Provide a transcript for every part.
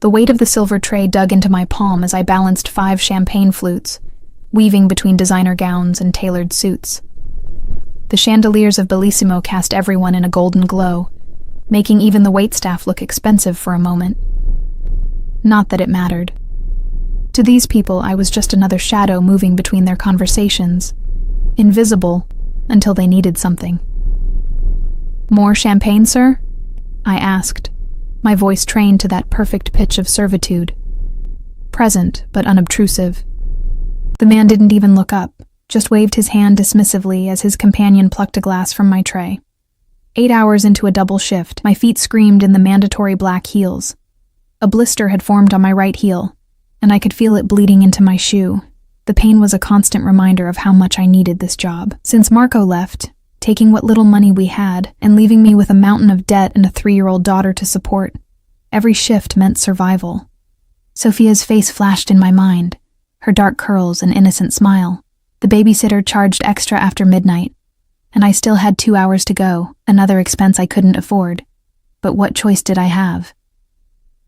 The weight of the silver tray dug into my palm as I balanced 5 champagne flutes, weaving between designer gowns and tailored suits. The chandeliers of Bellissimo cast everyone in a golden glow, making even the waitstaff look expensive for a moment. Not that it mattered. To these people, I was just another shadow moving between their conversations, invisible until they needed something. "More champagne, sir?" I asked, my voice trained to that perfect pitch of servitude. Present, but unobtrusive. The man didn't even look up, just waved his hand dismissively as his companion plucked a glass from my tray. 8 hours into a double shift, my feet screamed in the mandatory black heels. A blister had formed on my right heel, and I could feel it bleeding into my shoe. The pain was a constant reminder of how much I needed this job. Since Marco left, taking what little money we had and leaving me with a mountain of debt and a 3-year-old daughter to support, every shift meant survival. Sophia's face flashed in my mind, her dark curls and innocent smile. The babysitter charged extra after midnight, and I still had 2 hours to go, another expense I couldn't afford. But what choice did I have?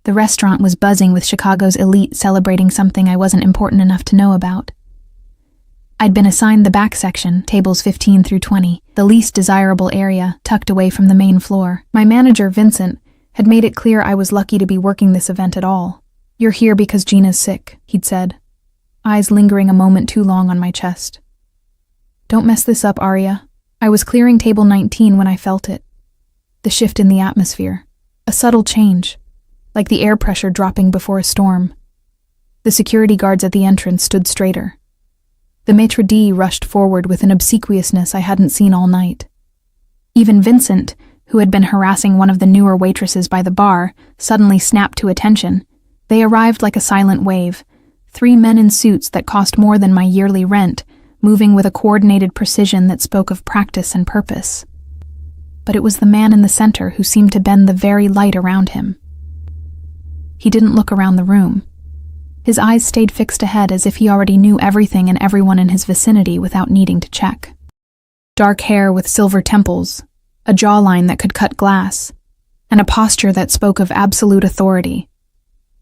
The restaurant was buzzing with Chicago's elite celebrating something I wasn't important enough to know about. I'd been assigned the back section, tables 15 through 20, the least desirable area, tucked away from the main floor. My manager, Vincent, had made it clear I was lucky to be working this event at all. "You're here because Gina's sick," he'd said, eyes lingering a moment too long on my chest. "Don't mess this up, Aria." I was clearing table 19 when I felt it. The shift in the atmosphere. A subtle change, like the air pressure dropping before a storm. The security guards at the entrance stood straighter. The maitre d' rushed forward with an obsequiousness I hadn't seen all night. Even Vincent, who had been harassing one of the newer waitresses by the bar, suddenly snapped to attention. They arrived like a silent wave, 3 men in suits that cost more than my yearly rent, moving with a coordinated precision that spoke of practice and purpose. But it was the man in the center who seemed to bend the very light around him. He didn't look around the room. His eyes stayed fixed ahead as if he already knew everything and everyone in his vicinity without needing to check. Dark hair with silver temples, a jawline that could cut glass, and a posture that spoke of absolute authority.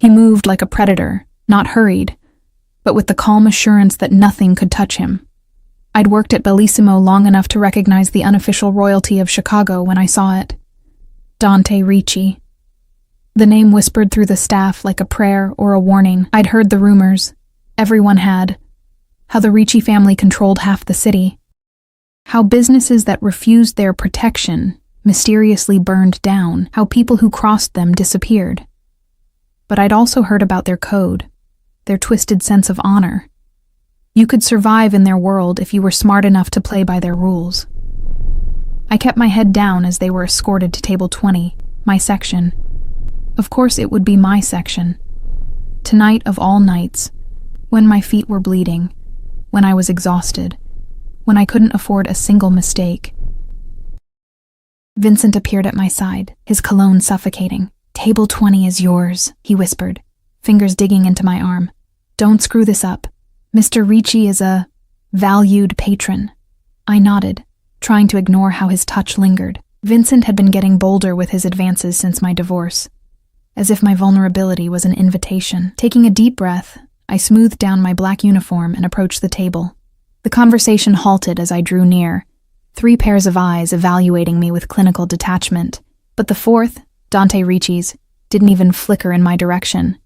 He moved like a predator, not hurried, but with the calm assurance that nothing could touch him. I'd worked at Bellissimo long enough to recognize the unofficial royalty of Chicago when I saw it. Dante Ricci. The name whispered through the staff like a prayer or a warning. I'd heard the rumors. Everyone had. How the Ricci family controlled half the city. How businesses that refused their protection mysteriously burned down. How people who crossed them disappeared. But I'd also heard about their code, their twisted sense of honor. You could survive in their world if you were smart enough to play by their rules. I kept my head down as they were escorted to table 20, my section. Of course it would be my section. Tonight of all nights, when my feet were bleeding, when I was exhausted, when I couldn't afford a single mistake. Vincent appeared at my side, his cologne suffocating. "Table 20 is yours," he whispered, fingers digging into my arm. "Don't screw this up. Mr. Ricci is a valued patron." I nodded, trying to ignore how his touch lingered. Vincent had been getting bolder with his advances since my divorce, as if my vulnerability was an invitation. Taking a deep breath, I smoothed down my black uniform and approached the table. The conversation halted as I drew near, 3 pairs of eyes evaluating me with clinical detachment, but the 4th, Dante Ricci's, didn't even flicker in my direction.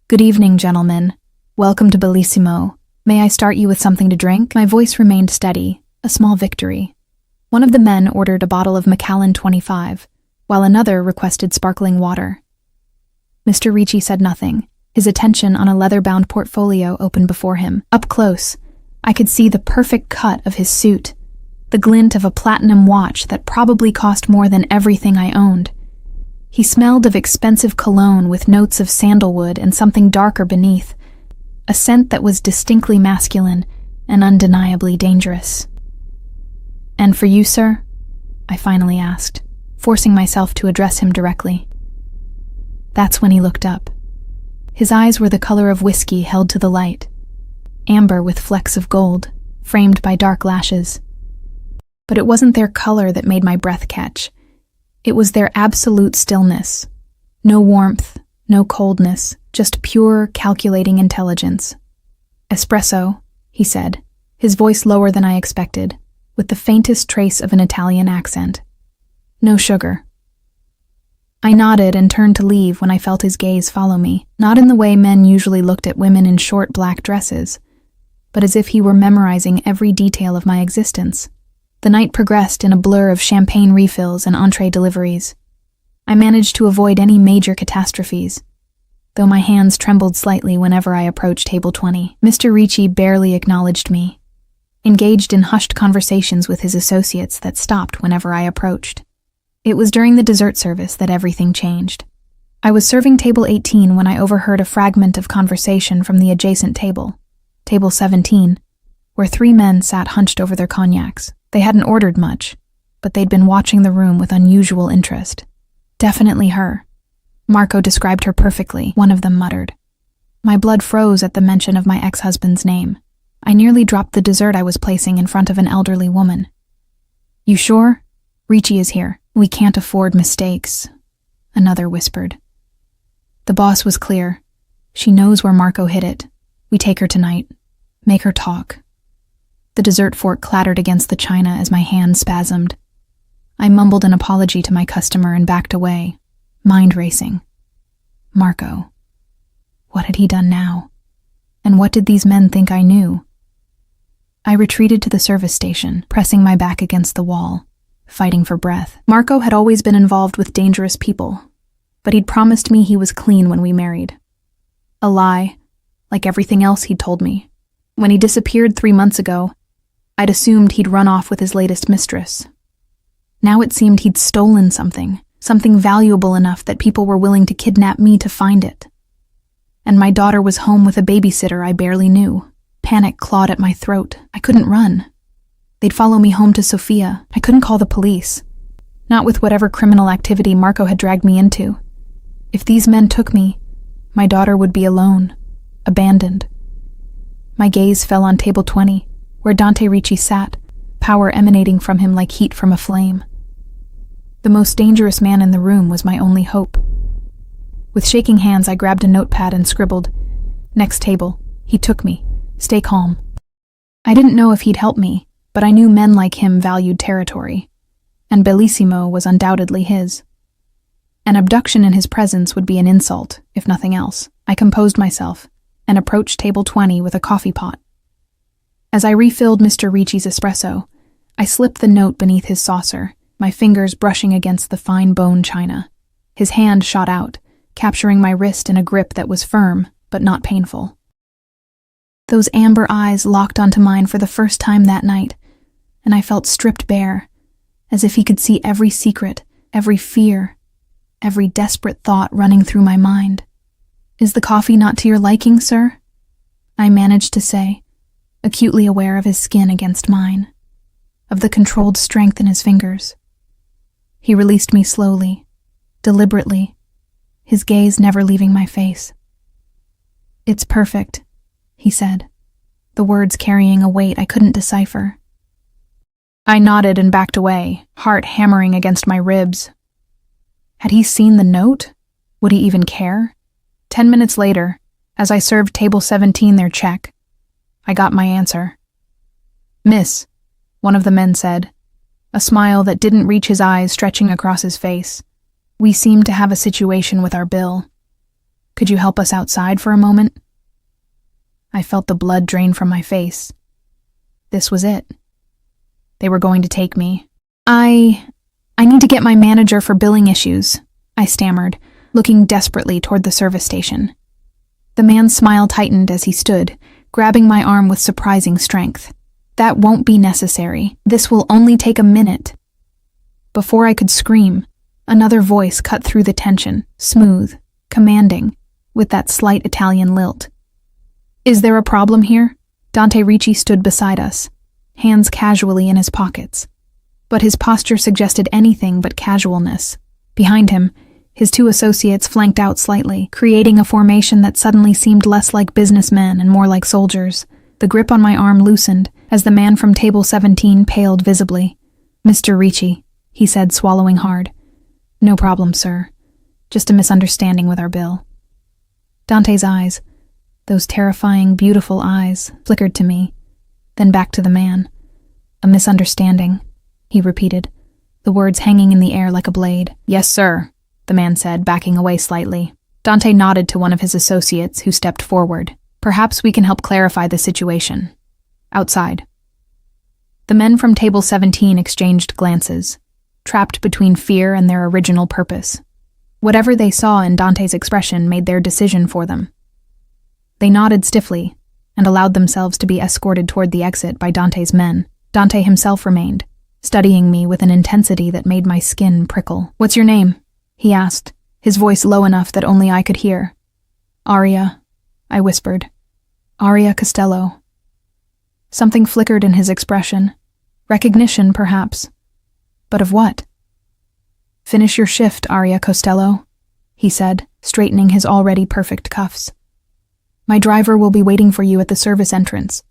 "Good evening, gentlemen. Welcome to Bellissimo. May I start you with something to drink?" My voice remained steady, a small victory. One of the men ordered a bottle of Macallan 25, while another requested sparkling water. Mr. Ricci said nothing, his attention on a leather-bound portfolio open before him. Up close, I could see the perfect cut of his suit, the glint of a platinum watch that probably cost more than everything I owned. He smelled of expensive cologne with notes of sandalwood and something darker beneath, a scent that was distinctly masculine and undeniably dangerous. "And for you, sir?" I finally asked, forcing myself to address him directly. That's when he looked up. His eyes were the color of whiskey held to the light, amber with flecks of gold, framed by dark lashes. But it wasn't their color that made my breath catch. It was their absolute stillness. No warmth, No coldness, just pure, calculating intelligence. "Espresso," he said, his voice lower than I expected, with the faintest trace of an Italian accent. "No sugar." I nodded and turned to leave when I felt his gaze follow me, not in the way men usually looked at women in short black dresses, but as if he were memorizing every detail of my existence. The night progressed in a blur of champagne refills and entree deliveries. I managed to avoid any major catastrophes, though my hands trembled slightly whenever I approached table 20. Mr. Ricci barely acknowledged me, engaged in hushed conversations with his associates that stopped whenever I approached. It was during the dessert service that everything changed. I was serving table 18 when I overheard a fragment of conversation from the adjacent table, table 17, where 3 men sat hunched over their cognacs. They hadn't ordered much, but they'd been watching the room with unusual interest. "Definitely her. Marco described her perfectly," one of them muttered. My blood froze at the mention of my ex-husband's name. I nearly dropped the dessert I was placing in front of an elderly woman. "You sure? Ricci is here. We can't afford mistakes," another whispered. The boss was clear. "She knows where Marco hid it. We take her tonight. Make her talk." The dessert fork clattered against the china as my hand spasmed. I mumbled an apology to my customer and backed away, mind racing. Marco. What had he done now? And what did these men think I knew? I retreated to the service station, pressing my back against the wall, fighting for breath. Marco had always been involved with dangerous people, but he'd promised me he was clean when we married. A lie, like everything else he'd told me. When he disappeared 3 months ago, I'd assumed he'd run off with his latest mistress. Now it seemed he'd stolen something valuable enough that people were willing to kidnap me to find it. And my daughter was home with a babysitter I barely knew. Panic clawed at my throat. I couldn't run. They'd follow me home to Sofia. I couldn't call the police. Not with whatever criminal activity Marco had dragged me into. If these men took me, my daughter would be alone, abandoned. My gaze fell on table 20, where Dante Ricci sat, power emanating from him like heat from a flame. The most dangerous man in the room was my only hope. With shaking hands, I grabbed a notepad and scribbled, "Next table. He took me. Stay calm." I didn't know if he'd help me, but I knew men like him valued territory, and Bellissimo was undoubtedly his. An abduction in his presence would be an insult, if nothing else. I composed myself and approached table 20 with a coffee pot. As I refilled Mr. Ricci's espresso, I slipped the note beneath his saucer, my fingers brushing against the fine bone china. His hand shot out, capturing my wrist in a grip that was firm, but not painful. Those amber eyes locked onto mine for the first time that night, and I felt stripped bare, as if he could see every secret, every fear, every desperate thought running through my mind. "Is the coffee not to your liking, sir?" I managed to say, acutely aware of his skin against mine, of the controlled strength in his fingers. He released me slowly, deliberately, his gaze never leaving my face. "It's perfect," he said, the words carrying a weight I couldn't decipher. I nodded and backed away, heart hammering against my ribs. Had he seen the note? Would he even care? 10 minutes later, as I served table 17 their check, I got my answer. "Miss," one of the men said, a smile that didn't reach his eyes stretching across his face. "We seem to have a situation with our bill. Could you help us outside for a moment?" I felt the blood drain from my face. This was it. They were going to take me. I need to get my manager for billing issues," I stammered, looking desperately toward the service station. The man's smile tightened as he stood, grabbing my arm with surprising strength. "That won't be necessary. This will only take a minute." Before I could scream, another voice cut through the tension, smooth, commanding, with that slight Italian lilt. "Is there a problem here?" Dante Ricci stood beside us, hands casually in his pockets, but his posture suggested anything but casualness. Behind him, his 2 associates flanked out slightly, creating a formation that suddenly seemed less like businessmen and more like soldiers. The grip on my arm loosened as the man from table 17 paled visibly. "Mr. Ricci," he said, swallowing hard. "No problem, sir. Just a misunderstanding with our bill." Dante's eyes, those terrifying, beautiful eyes, flickered to me, then back to the man. "A misunderstanding," he repeated, the words hanging in the air like a blade. "Yes, sir," the man said, backing away slightly. Dante nodded to one of his associates, who stepped forward. "Perhaps we can help clarify the situation. Outside." The men from Table 17 exchanged glances, trapped between fear and their original purpose. Whatever they saw in Dante's expression made their decision for them. They nodded stiffly and allowed themselves to be escorted toward the exit by Dante's men. Dante himself remained, studying me with an intensity that made my skin prickle. "What's your name?" he asked, his voice low enough that only I could hear. "Aria," I whispered. "Aria Costello." Something flickered in his expression. Recognition, perhaps. But of what? "Finish your shift, Aria Costello," he said, straightening his already perfect cuffs. "My driver will be waiting for you at the service entrance.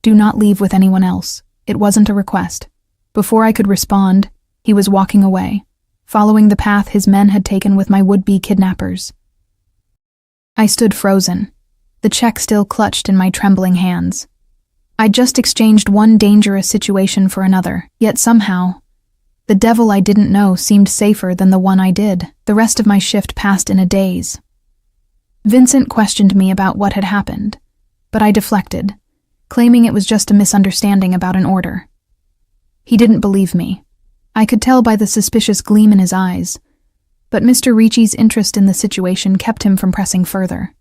Do not leave with anyone else. It wasn't a request." Before I could respond, he was walking away, following the path his men had taken with my would-be kidnappers. I stood frozen, the check still clutched in my trembling hands. I'd just exchanged one dangerous situation for another, yet somehow, the devil I didn't know seemed safer than the one I did. The rest of my shift passed in a daze. Vincent questioned me about what had happened, but I deflected, claiming it was just a misunderstanding about an order. He didn't believe me. I could tell by the suspicious gleam in his eyes, but Mr. Ricci's interest in the situation kept him from pressing further.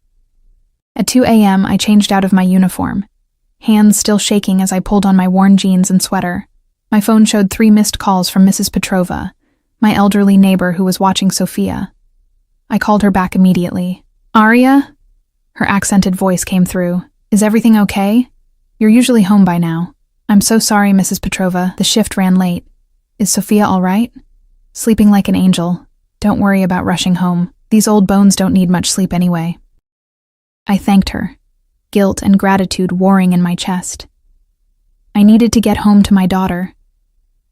At 2 a.m., I changed out of my uniform, hands still shaking as I pulled on my worn jeans and sweater. My phone showed 3 missed calls from Mrs. Petrova, my elderly neighbor who was watching Sophia. I called her back immediately. "Aria?" Her accented voice came through. "Is everything okay? You're usually home by now." "I'm so sorry, Mrs. Petrova. The shift ran late. Is Sophia all right?" "Sleeping like an angel. Don't worry about rushing home. These old bones don't need much sleep anyway." I thanked her, guilt and gratitude warring in my chest. I needed to get home to my daughter.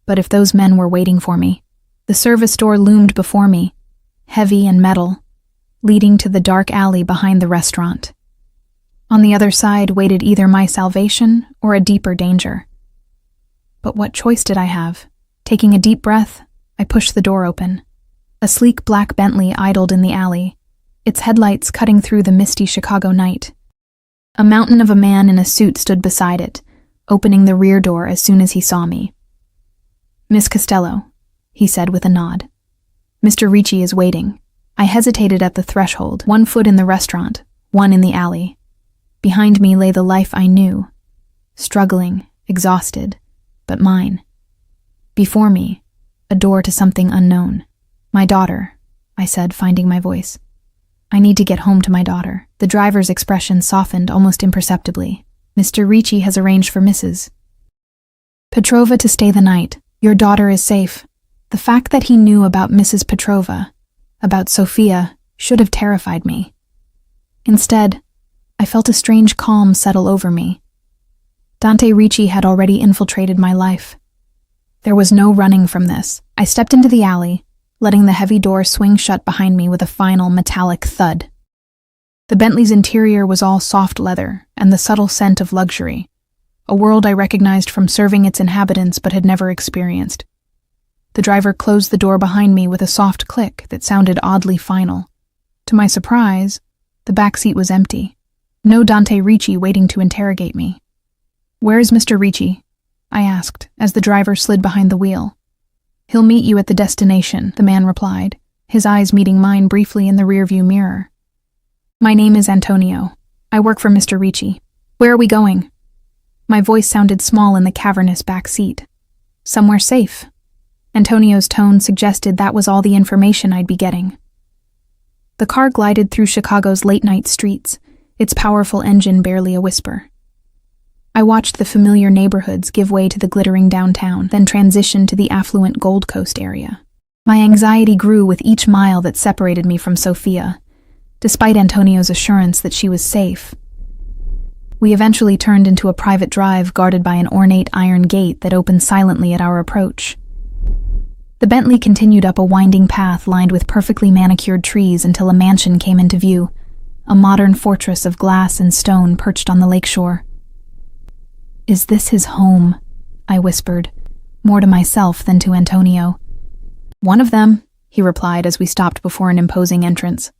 But if those men were waiting for me, the service door loomed before me, heavy and metal, leading to the dark alley behind the restaurant. On the other side waited either my salvation or a deeper danger. But what choice did I have? Taking a deep breath, I pushed the door open. A sleek black Bentley idled in the alley, its headlights cutting through the misty Chicago night. A mountain of a man in a suit stood beside it, opening the rear door as soon as he saw me. "Miss Costello," he said with a nod. "Mr. Ricci is waiting." I hesitated at the threshold, one foot in the restaurant, one in the alley. Behind me lay the life I knew, struggling, exhausted, but mine. Before me, a door to something unknown. "My daughter," I said, finding my voice. "I need to get home to my daughter." The driver's expression softened almost imperceptibly. "Mr. Ricci has arranged for Mrs. Petrova to stay the night. Your daughter is safe." The fact that he knew about Mrs. Petrova, about Sophia, should have terrified me. Instead, I felt a strange calm settle over me. Dante Ricci had already infiltrated my life. There was no running from this. I stepped into the alley, letting the heavy door swing shut behind me with a final metallic thud. The Bentley's interior was all soft leather and the subtle scent of luxury, a world I recognized from serving its inhabitants but had never experienced. The driver closed the door behind me with a soft click that sounded oddly final. To my surprise, the back seat was empty. No Dante Ricci waiting to interrogate me. "Where is Mr. Ricci?" I asked, as the driver slid behind the wheel. "He'll meet you at the destination," the man replied, his eyes meeting mine briefly in the rearview mirror. "My name is Antonio. I work for Mr. Ricci. Where are we going?" My voice sounded small in the cavernous back seat. "Somewhere safe." Antonio's tone suggested that was all the information I'd be getting. The car glided through Chicago's late-night streets, its powerful engine barely a whisper. I watched the familiar neighborhoods give way to the glittering downtown, then transition to the affluent Gold Coast area. My anxiety grew with each mile that separated me from Sophia, despite Antonio's assurance that she was safe. We eventually turned into a private drive guarded by an ornate iron gate that opened silently at our approach. The Bentley continued up a winding path lined with perfectly manicured trees until a mansion came into view, a modern fortress of glass and stone perched on the lakeshore. "Is this his home?" I whispered, more to myself than to Antonio. "One of them," he replied as we stopped before an imposing entrance.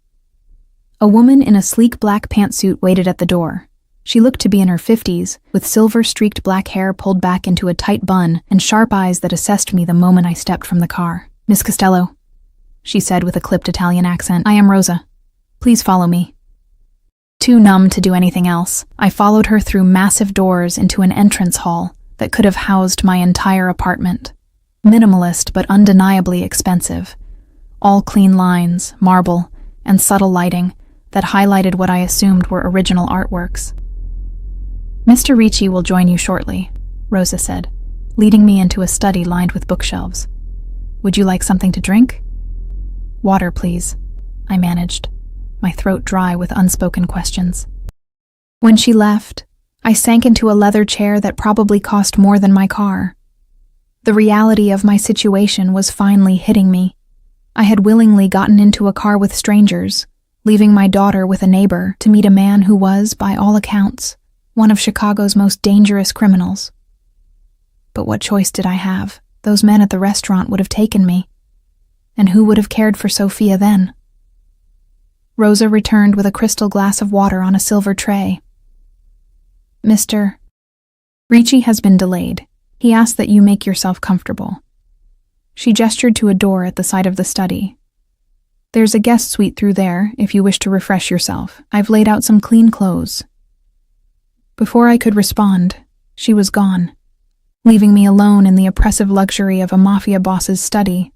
A woman in a sleek black pantsuit waited at the door. She looked to be in her 50s, with silver-streaked black hair pulled back into a tight bun and sharp eyes that assessed me the moment I stepped from the car. "Miss Costello," she said with a clipped Italian accent, "I am Rosa. Please follow me." Too numb to do anything else, I followed her through massive doors into an entrance hall that could have housed my entire apartment. Minimalist but undeniably expensive. All clean lines, marble, and subtle lighting that highlighted what I assumed were original artworks. "Mr. Ricci will join you shortly," Rosa said, leading me into a study lined with bookshelves. "Would you like something to drink?" "Water, please," I managed, my throat dry with unspoken questions. When she left, I sank into a leather chair that probably cost more than my car. The reality of my situation was finally hitting me. I had willingly gotten into a car with strangers, leaving my daughter with a neighbor to meet a man who was, by all accounts, one of Chicago's most dangerous criminals. But what choice did I have? Those men at the restaurant would have taken me. And who would have cared for Sophia then? Rosa returned with a crystal glass of water on a silver tray. "Mr. Ricci has been delayed. He asked that you make yourself comfortable." She gestured to a door at the side of the study. "There's a guest suite through there if you wish to refresh yourself. I've laid out some clean clothes." Before I could respond, she was gone, leaving me alone in the oppressive luxury of a Mafia boss's study.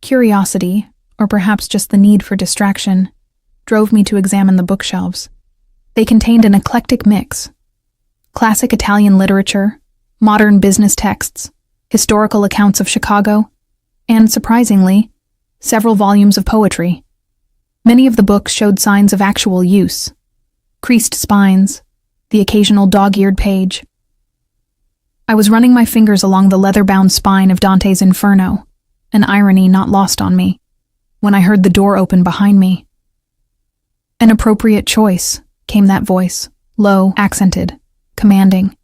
Curiosity, or perhaps just the need for distraction, drove me to examine the bookshelves. They contained an eclectic mix: classic Italian literature, modern business texts, historical accounts of Chicago, and, surprisingly, several volumes of poetry. Many of the books showed signs of actual use: creased spines, the occasional dog-eared page. I was running my fingers along the leather-bound spine of Dante's Inferno, an irony not lost on me, when I heard the door open behind me. "An appropriate choice," came that voice, low, accented, commanding.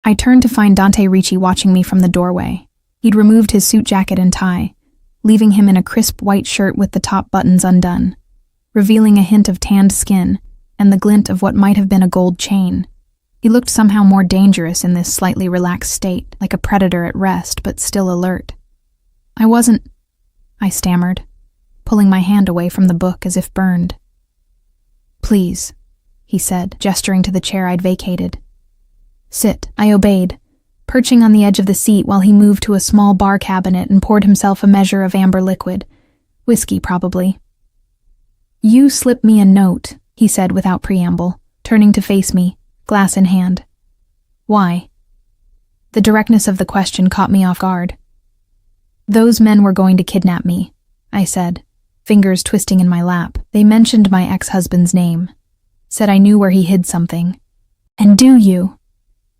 I turned to find Dante Ricci watching me from the doorway. He'd removed his suit jacket and tie, leaving him in a crisp white shirt with the top buttons undone, revealing a hint of tanned skin and the glint of what might have been a gold chain. He looked somehow more dangerous in this slightly relaxed state, like a predator at rest but still alert. "I wasn't," I stammered, pulling my hand away from the book as if burned. "Please," he said, gesturing to the chair I'd vacated. "Sit." I obeyed, perching on the edge of the seat while he moved to a small bar cabinet and poured himself a measure of amber liquid. Whiskey, probably. "You slipped me a note," he said without preamble, turning to face me, glass in hand. "Why?" The directness of the question caught me off guard. "Those men were going to kidnap me," I said, fingers twisting in my lap. "They mentioned my ex-husband's name, said I knew where he hid something. And do you?"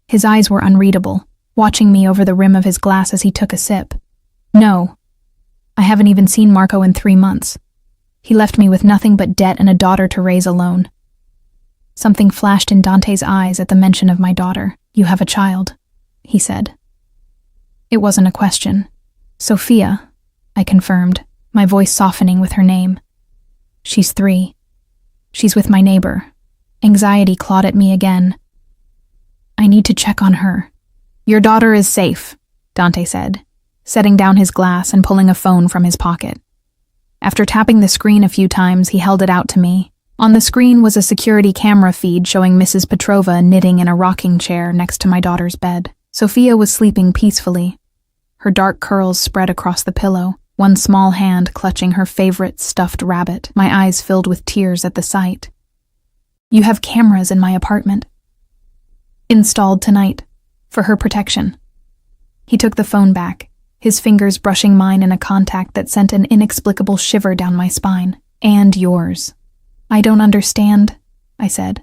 His eyes were unreadable, watching me over the rim of his glass as he took a sip. "No. I haven't even seen Marco in 3 months. He left me with nothing but debt and a daughter to raise alone." Something flashed in Dante's eyes at the mention of my daughter. "You have a child," he said. It wasn't a question. "Sophia," I confirmed, my voice softening with her name. "She's 3. She's with my neighbor." Anxiety clawed at me again. "I need to check on her." "Your daughter is safe," Dante said, setting down his glass and pulling a phone from his pocket. After tapping the screen a few times, he held it out to me. On the screen was a security camera feed showing Mrs. Petrova knitting in a rocking chair next to my daughter's bed. Sophia was sleeping peacefully, her dark curls spread across the pillow, one small hand clutching her favorite stuffed rabbit, my eyes filled with tears at the sight. "You have cameras in my apartment. Installed tonight, for her protection." He took the phone back, his fingers brushing mine in a contact that sent an inexplicable shiver down my spine. "And yours." "I don't understand," I said,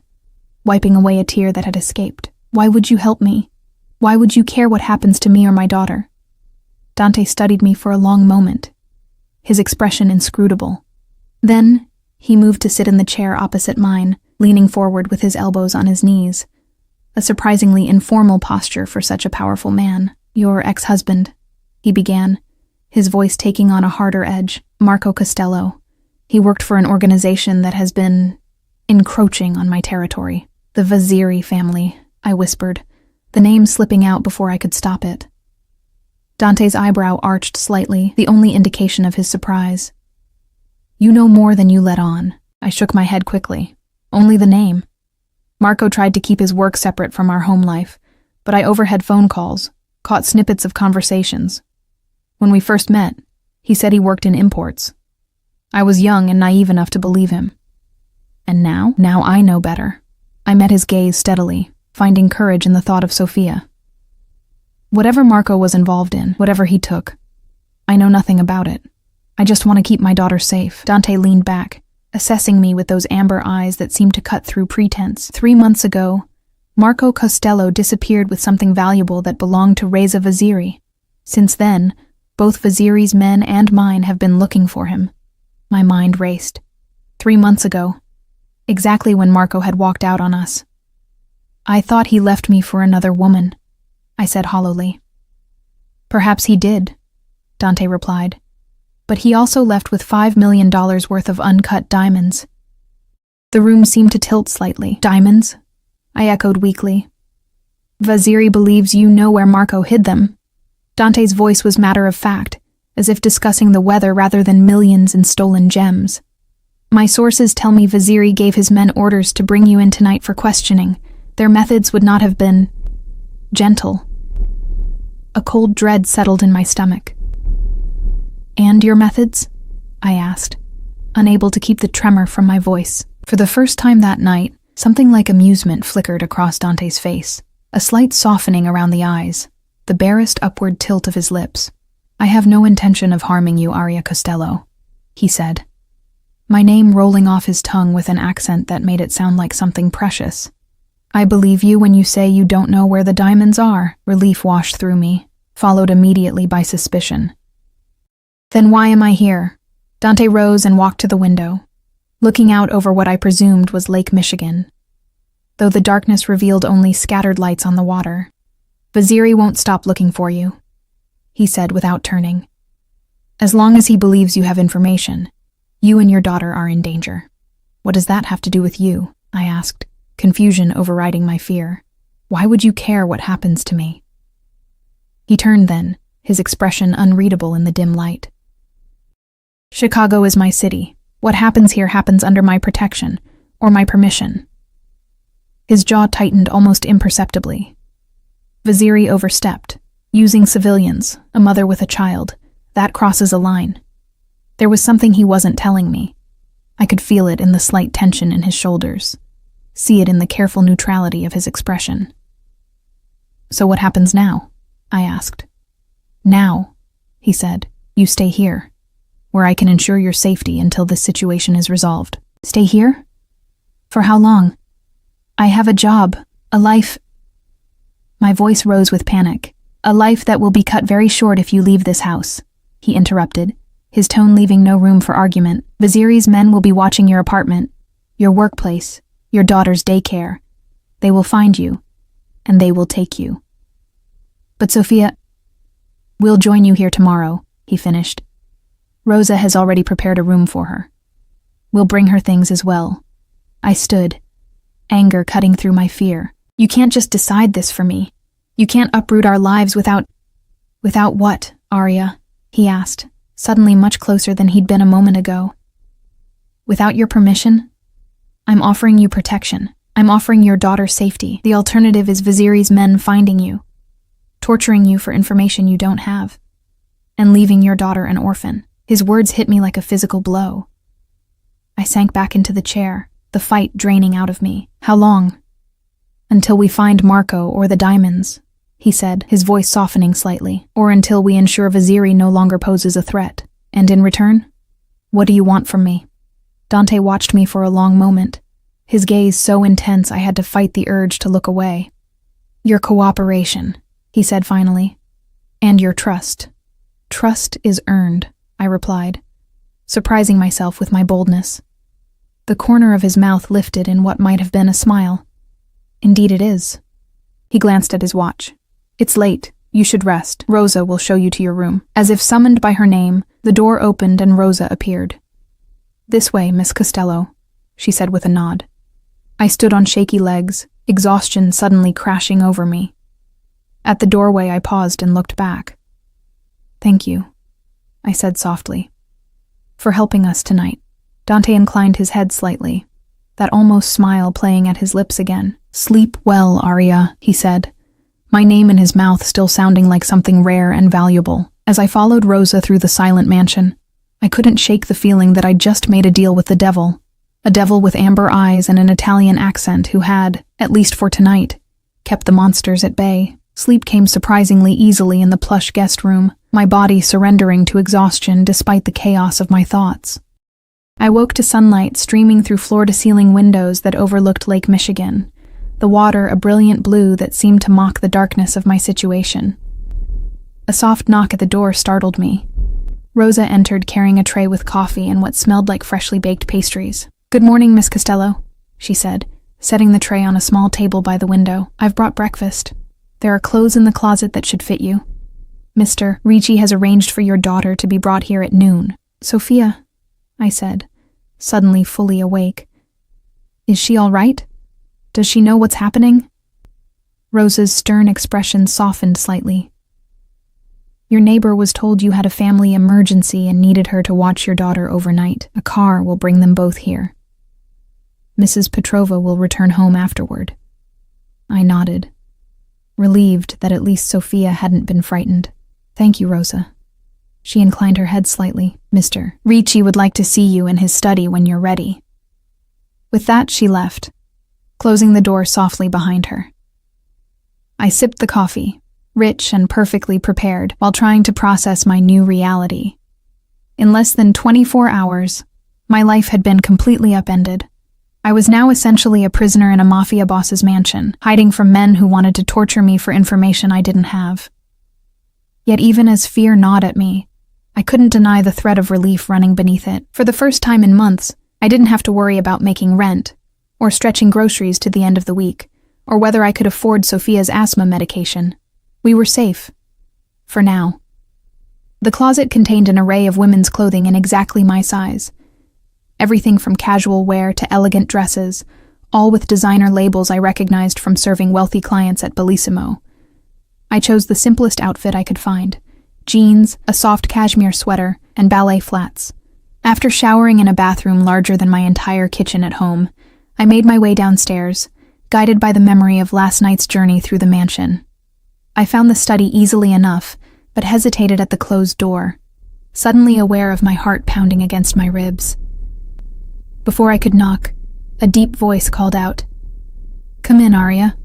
wiping away a tear that had escaped. "Why would you help me? Why would you care what happens to me or my daughter?" Dante studied me for a long moment, his expression inscrutable. Then He moved to sit in the chair opposite mine, leaning forward with his elbows on his knees. A surprisingly informal posture for such a powerful man. "Your ex-husband," he began, his voice taking on a harder edge. "Marco Costello. He worked for an organization that has been encroaching on my territory." "The Vaziri family," I whispered, the name slipping out before I could stop it. Dante's eyebrow arched slightly, the only indication of his surprise. "You know more than you let on." I shook my head quickly. "Only the name. Marco tried to keep his work separate from our home life, but I overheard phone calls, caught snippets of conversations. When we first met, he said he worked in imports. I was young and naive enough to believe him. And now I know better." I met his gaze steadily, finding courage in the thought of Sophia. "Whatever Marco was involved in, whatever he took, I know nothing about it. I just want to keep my daughter safe." Dante leaned back, assessing me with those amber eyes that seemed to cut through pretense. 3 months ago, Marco Costello disappeared with something valuable that belonged to Reza Vaziri. Since then, both Vaziri's men and mine have been looking for him. My mind raced. 3 months ago, exactly when Marco had walked out on us. "I thought he left me for another woman," I said hollowly. "Perhaps he did," Dante replied. "But he also left with $5 million worth of uncut diamonds." The room seemed to tilt slightly. "Diamonds?" I echoed weakly. "Vaziri believes you know where Marco hid them." Dante's voice was matter of fact, as if discussing the weather rather than millions in stolen gems. "My sources tell me Vaziri gave his men orders to bring you in tonight for questioning. Their methods would not have been gentle." A cold dread settled in my stomach. "And your methods?" I asked, unable to keep the tremor from my voice. For the first time that night, something like amusement flickered across Dante's face, a slight softening around the eyes, the barest upward tilt of his lips. "I have no intention of harming you, Arya Costello," he said, my name rolling off his tongue with an accent that made it sound like something precious. "I believe you when you say you don't know where the diamonds are." Relief washed through me, followed immediately by suspicion. "Then why am I here?" Dante rose and walked to the window, looking out over what I presumed was Lake Michigan, though the darkness revealed only scattered lights on the water. "Vaziri won't stop looking for you," he said without turning. "As long as he believes you have information, you and your daughter are in danger." "What does that have to do with you?" I asked, confusion overriding my fear. "Why would you care what happens to me?" He turned then, his expression unreadable in the dim light. "Chicago is my city. What happens here happens under my protection, or my permission." His jaw tightened almost imperceptibly. Vaziri overstepped, using civilians, a mother with a child. That crosses a line. There was something he wasn't telling me. I could feel it in the slight tension in his shoulders, see it in the careful neutrality of his expression. "So what happens now?" I asked. "Now," he said, "you stay here, where I can ensure your safety until this situation is resolved." "Stay here? For how long? I have a job, a life." My voice rose with panic. "A life that will be cut very short if you leave this house," he interrupted, his tone leaving no room for argument. "Vaziri's men will be watching your apartment, your workplace, your daughter's daycare. They will find you, and they will take you." "But Sophia—" "We'll join you here tomorrow," he finished. "Rosa has already prepared a room for her. We'll bring her things as well." I stood, anger cutting through my fear. "You can't just decide this for me. You can't uproot our lives without—" "Without what, Arya?" he asked, suddenly much closer than he'd been a moment ago. "Without your permission? I'm offering you protection. I'm offering your daughter safety. The alternative is Vaziri's men finding you, torturing you for information you don't have, and leaving your daughter an orphan." His words hit me like a physical blow. I sank back into the chair, the fight draining out of me. "How long?" "Until we find Marco or the diamonds," he said, his voice softening slightly. "Or until we ensure Vaziri no longer poses a threat. And in return, what do you want from me?" Dante watched me for a long moment, his gaze so intense I had to fight the urge to look away. "Your cooperation," he said finally, "and your trust." "Trust is earned," I replied, surprising myself with my boldness. The corner of his mouth lifted in what might have been a smile. Indeed it is. He glanced at his watch. It's late. You should rest. Rosa will show you to your room. As if summoned by her name, the door opened and Rosa appeared. This way, Miss Costello, she said with a nod. I stood on shaky legs, exhaustion suddenly crashing over me. At the doorway I paused and looked back. Thank you, I said softly, for helping us tonight. Dante inclined his head slightly, that almost smile playing at his lips again. Sleep well, Arya, he said, my name in his mouth still sounding like something rare and valuable. As I followed Rosa through the silent mansion, I couldn't shake the feeling that I'd just made a deal with the devil. A devil with amber eyes and an Italian accent who had, at least for tonight, kept the monsters at bay. Sleep came surprisingly easily in the plush guest room, my body surrendering to exhaustion despite the chaos of my thoughts. I woke to sunlight streaming through floor-to-ceiling windows that overlooked Lake Michigan, the water a brilliant blue that seemed to mock the darkness of my situation. A soft knock at the door startled me. Rosa entered carrying a tray with coffee and what smelled like freshly baked pastries. Good morning, Miss Costello, she said, setting the tray on a small table by the window. I've brought breakfast. There are clothes in the closet that should fit you. Mr. Ricci has arranged for your daughter to be brought here at noon. Sophia, I said, suddenly fully awake. Is she all right? Does she know what's happening? Rosa's stern expression softened slightly. Your neighbor was told you had a family emergency and needed her to watch your daughter overnight. A car will bring them both here. Mrs. Petrova will return home afterward. I nodded, relieved that at least Sophia hadn't been frightened. Thank you, Rosa. She inclined her head slightly. Mr. Ricci would like to see you in his study when you're ready. With that, she left, closing the door softly behind her. I sipped the coffee, rich and perfectly prepared, while trying to process my new reality. In less than 24 hours, my life had been completely upended. I was now essentially a prisoner in a Mafia boss's mansion, hiding from men who wanted to torture me for information I didn't have. Yet even as fear gnawed at me, I couldn't deny the thread of relief running beneath it. For the first time in months, I didn't have to worry about making rent, or stretching groceries to the end of the week, or whether I could afford Sophia's asthma medication. We were safe. For now. The closet contained an array of women's clothing in exactly my size. Everything from casual wear to elegant dresses, all with designer labels I recognized from serving wealthy clients at Bellissimo. I chose the simplest outfit I could find: jeans, a soft cashmere sweater, and ballet flats. After showering in a bathroom larger than my entire kitchen at home, I made my way downstairs, guided by the memory of last night's journey through the mansion. I found the study easily enough, but hesitated at the closed door, suddenly aware of my heart pounding against my ribs. Before I could knock, a deep voice called out, "Come in, Arya."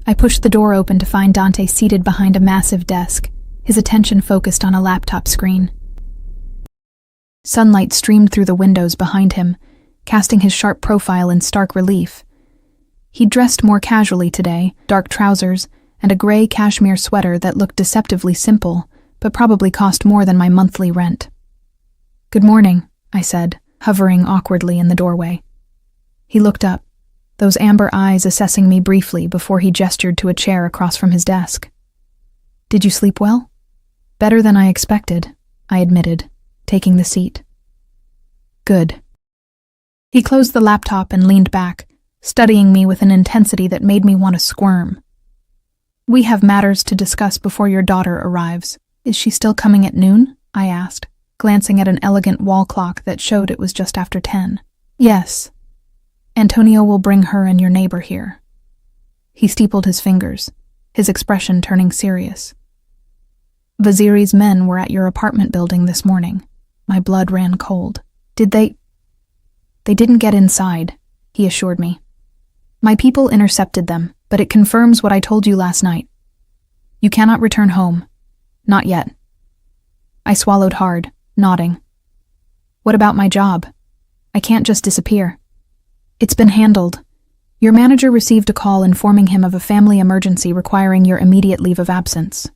I pushed the door open to find Dante seated behind a massive desk, his attention focused on a laptop screen. Sunlight streamed through the windows behind him, casting his sharp profile in stark relief. He dressed more casually today, dark trousers, and a gray cashmere sweater that looked deceptively simple, but probably cost more than my monthly rent. "Good morning," I said, hovering awkwardly in the doorway. He looked up, those amber eyes assessing me briefly before he gestured to a chair across from his desk. "Did you sleep well?" "Better than I expected," I admitted, taking the seat. "Good." He closed the laptop and leaned back, studying me with an intensity that made me want to squirm. "We have matters to discuss before your daughter arrives. Is she still coming at noon?" I asked, glancing at an elegant wall clock that showed it was just after 10. "Yes. Antonio will bring her and your neighbor here." He steepled his fingers, his expression turning serious. "Vaziri's men were at your apartment building this morning." My blood ran cold. "Did they?" "They didn't get inside," he assured me. "My people intercepted them, but it confirms what I told you last night. You cannot return home. Not yet." I swallowed hard, nodding. "What about my job? I can't just disappear." "It's been handled. Your manager received a call informing him of a family emergency requiring your immediate leave of absence."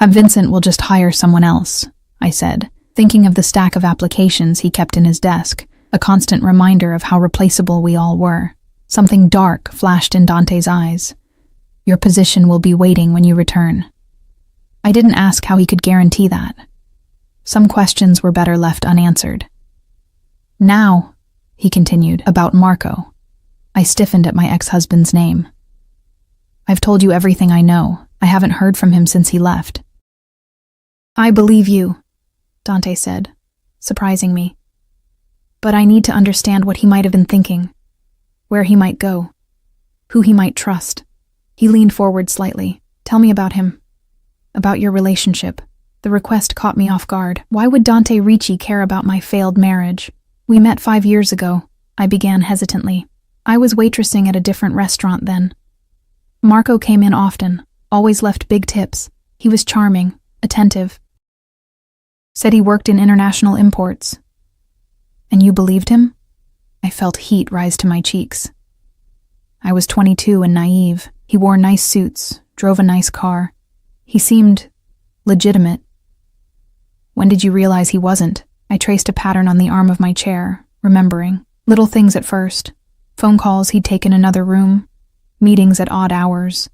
"Vincent will just hire someone else," I said, thinking of the stack of applications he kept in his desk, a constant reminder of how replaceable we all were. Something dark flashed in Dante's eyes. Your position will be waiting when you return. I didn't ask how he could guarantee that. Some questions were better left unanswered. Now, he continued, about Marco. I stiffened at my ex-husband's name. I've told you everything I know. I haven't heard from him since he left. I believe you, Dante said, surprising me. But I need to understand what he might have been thinking, where he might go, who he might trust. He leaned forward slightly. Tell me about him. About your relationship. The request caught me off guard. Why would Dante Ricci care about my failed marriage? We met 5 years ago, I began hesitantly. I was waitressing at a different restaurant then. Marco came in often, always left big tips. He was charming, attentive. Said he worked in international imports. And you believed him? I felt heat rise to my cheeks. I was 22 and naive. He wore nice suits, drove a nice car. He seemed legitimate. When did you realize he wasn't? I traced a pattern on the arm of my chair, remembering. Little things at first. Phone calls he'd take in another room. Meetings at odd hours.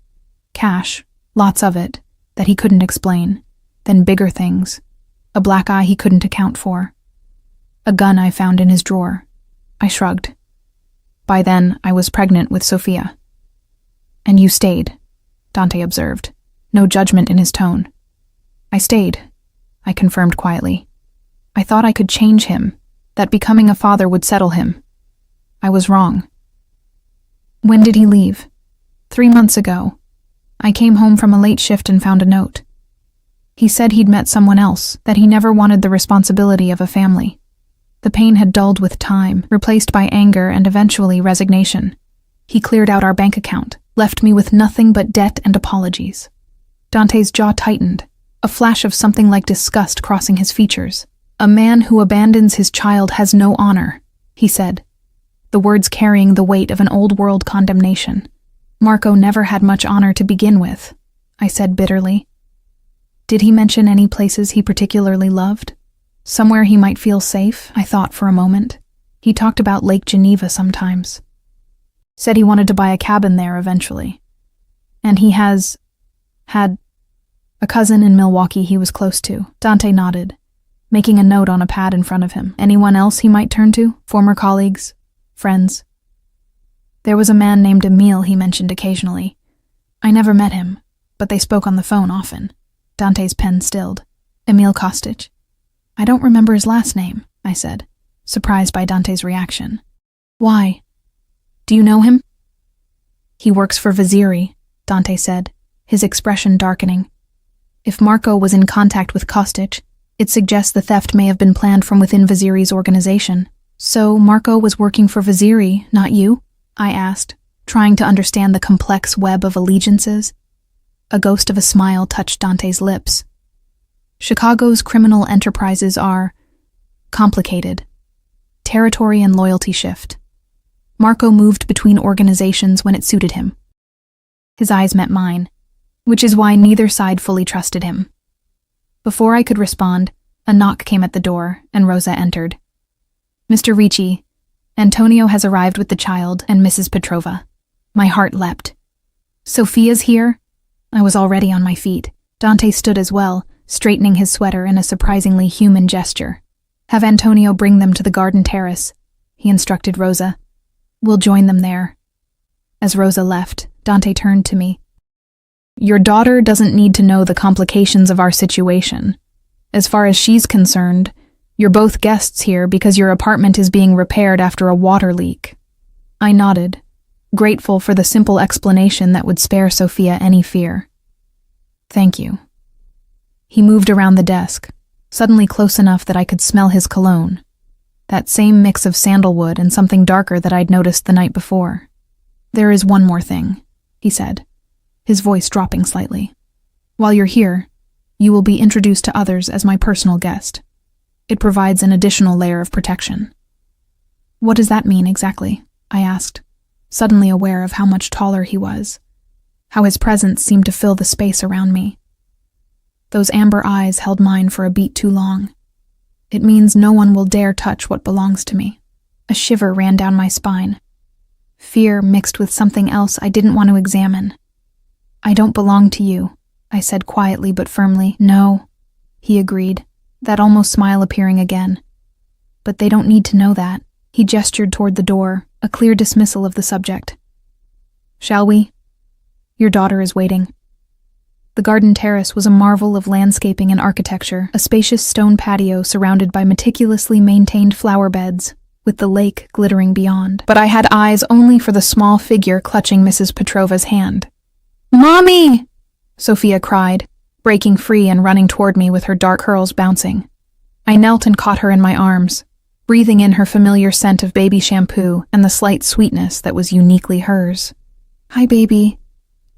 Cash, lots of it, that he couldn't explain. Then bigger things. A black eye he couldn't account for. A gun I found in his drawer. I shrugged. By then, I was pregnant with Sophia. And you stayed, Dante observed, no judgment in his tone. I stayed, I confirmed quietly. I thought I could change him, that becoming a father would settle him. I was wrong. When did he leave? 3 months ago. I came home from a late shift and found a note. He said he'd met someone else, that he never wanted the responsibility of a family. The pain had dulled with time, replaced by anger and eventually resignation. He cleared out our bank account, left me with nothing but debt and apologies. Dante's jaw tightened, a flash of something like disgust crossing his features. A man who abandons his child has no honor, he said, the words carrying the weight of an old-world condemnation. Marco never had much honor to begin with, I said bitterly. Did he mention any places he particularly loved? Somewhere he might feel safe, I thought for a moment. He talked about Lake Geneva sometimes. Said he wanted to buy a cabin there eventually. And he had a cousin in Milwaukee he was close to. Dante nodded, making a note on a pad in front of him. Anyone else he might turn to? Former colleagues? Friends? There was a man named Emil he mentioned occasionally. I never met him, but they spoke on the phone often. Dante's pen stilled. Emil Kostic. I don't remember his last name, I said, surprised by Dante's reaction. Why? Do you know him? He works for Vaziri, Dante said, his expression darkening. If Marco was in contact with Kostic, it suggests the theft may have been planned from within Vaziri's organization. So Marco was working for Vaziri, not you? I asked, trying to understand the complex web of allegiances. A ghost of a smile touched Dante's lips. Chicago's criminal enterprises are complicated. Territory and loyalty shift. Marco moved between organizations when it suited him. His eyes met mine, which is why neither side fully trusted him. Before I could respond, a knock came at the door, and Rosa entered. Mr. Ricci, Antonio has arrived with the child and Mrs. Petrova. My heart leapt. Sophia's here? I was already on my feet. Dante stood as well, straightening his sweater in a surprisingly human gesture. Have Antonio bring them to the garden terrace, he instructed Rosa. We'll join them there. As Rosa left, Dante turned to me. Your daughter doesn't need to know the complications of our situation. As far as she's concerned, you're both guests here because your apartment is being repaired after a water leak. I nodded, grateful for the simple explanation that would spare Sophia any fear. Thank you. He moved around the desk, suddenly close enough that I could smell his cologne, that same mix of sandalwood and something darker that I'd noticed the night before. There is one more thing, he said, his voice dropping slightly. While you're here, you will be introduced to others as my personal guest. It provides an additional layer of protection. What does that mean exactly? I asked, suddenly aware of how much taller he was, how his presence seemed to fill the space around me. Those amber eyes held mine for a beat too long. It means no one will dare touch what belongs to me. A shiver ran down my spine. Fear mixed with something else I didn't want to examine. "I don't belong to you," I said quietly but firmly. "No," he agreed, that almost smile appearing again. "But they don't need to know that." He gestured toward the door, a clear dismissal of the subject. "Shall we? Your daughter is waiting." The garden terrace was a marvel of landscaping and architecture, a spacious stone patio surrounded by meticulously maintained flower beds, with the lake glittering beyond. But I had eyes only for the small figure clutching Mrs. Petrova's hand. "Mommy!" Sophia cried, breaking free and running toward me with her dark curls bouncing. I knelt and caught her in my arms, breathing in her familiar scent of baby shampoo and the slight sweetness that was uniquely hers. "Hi, baby,"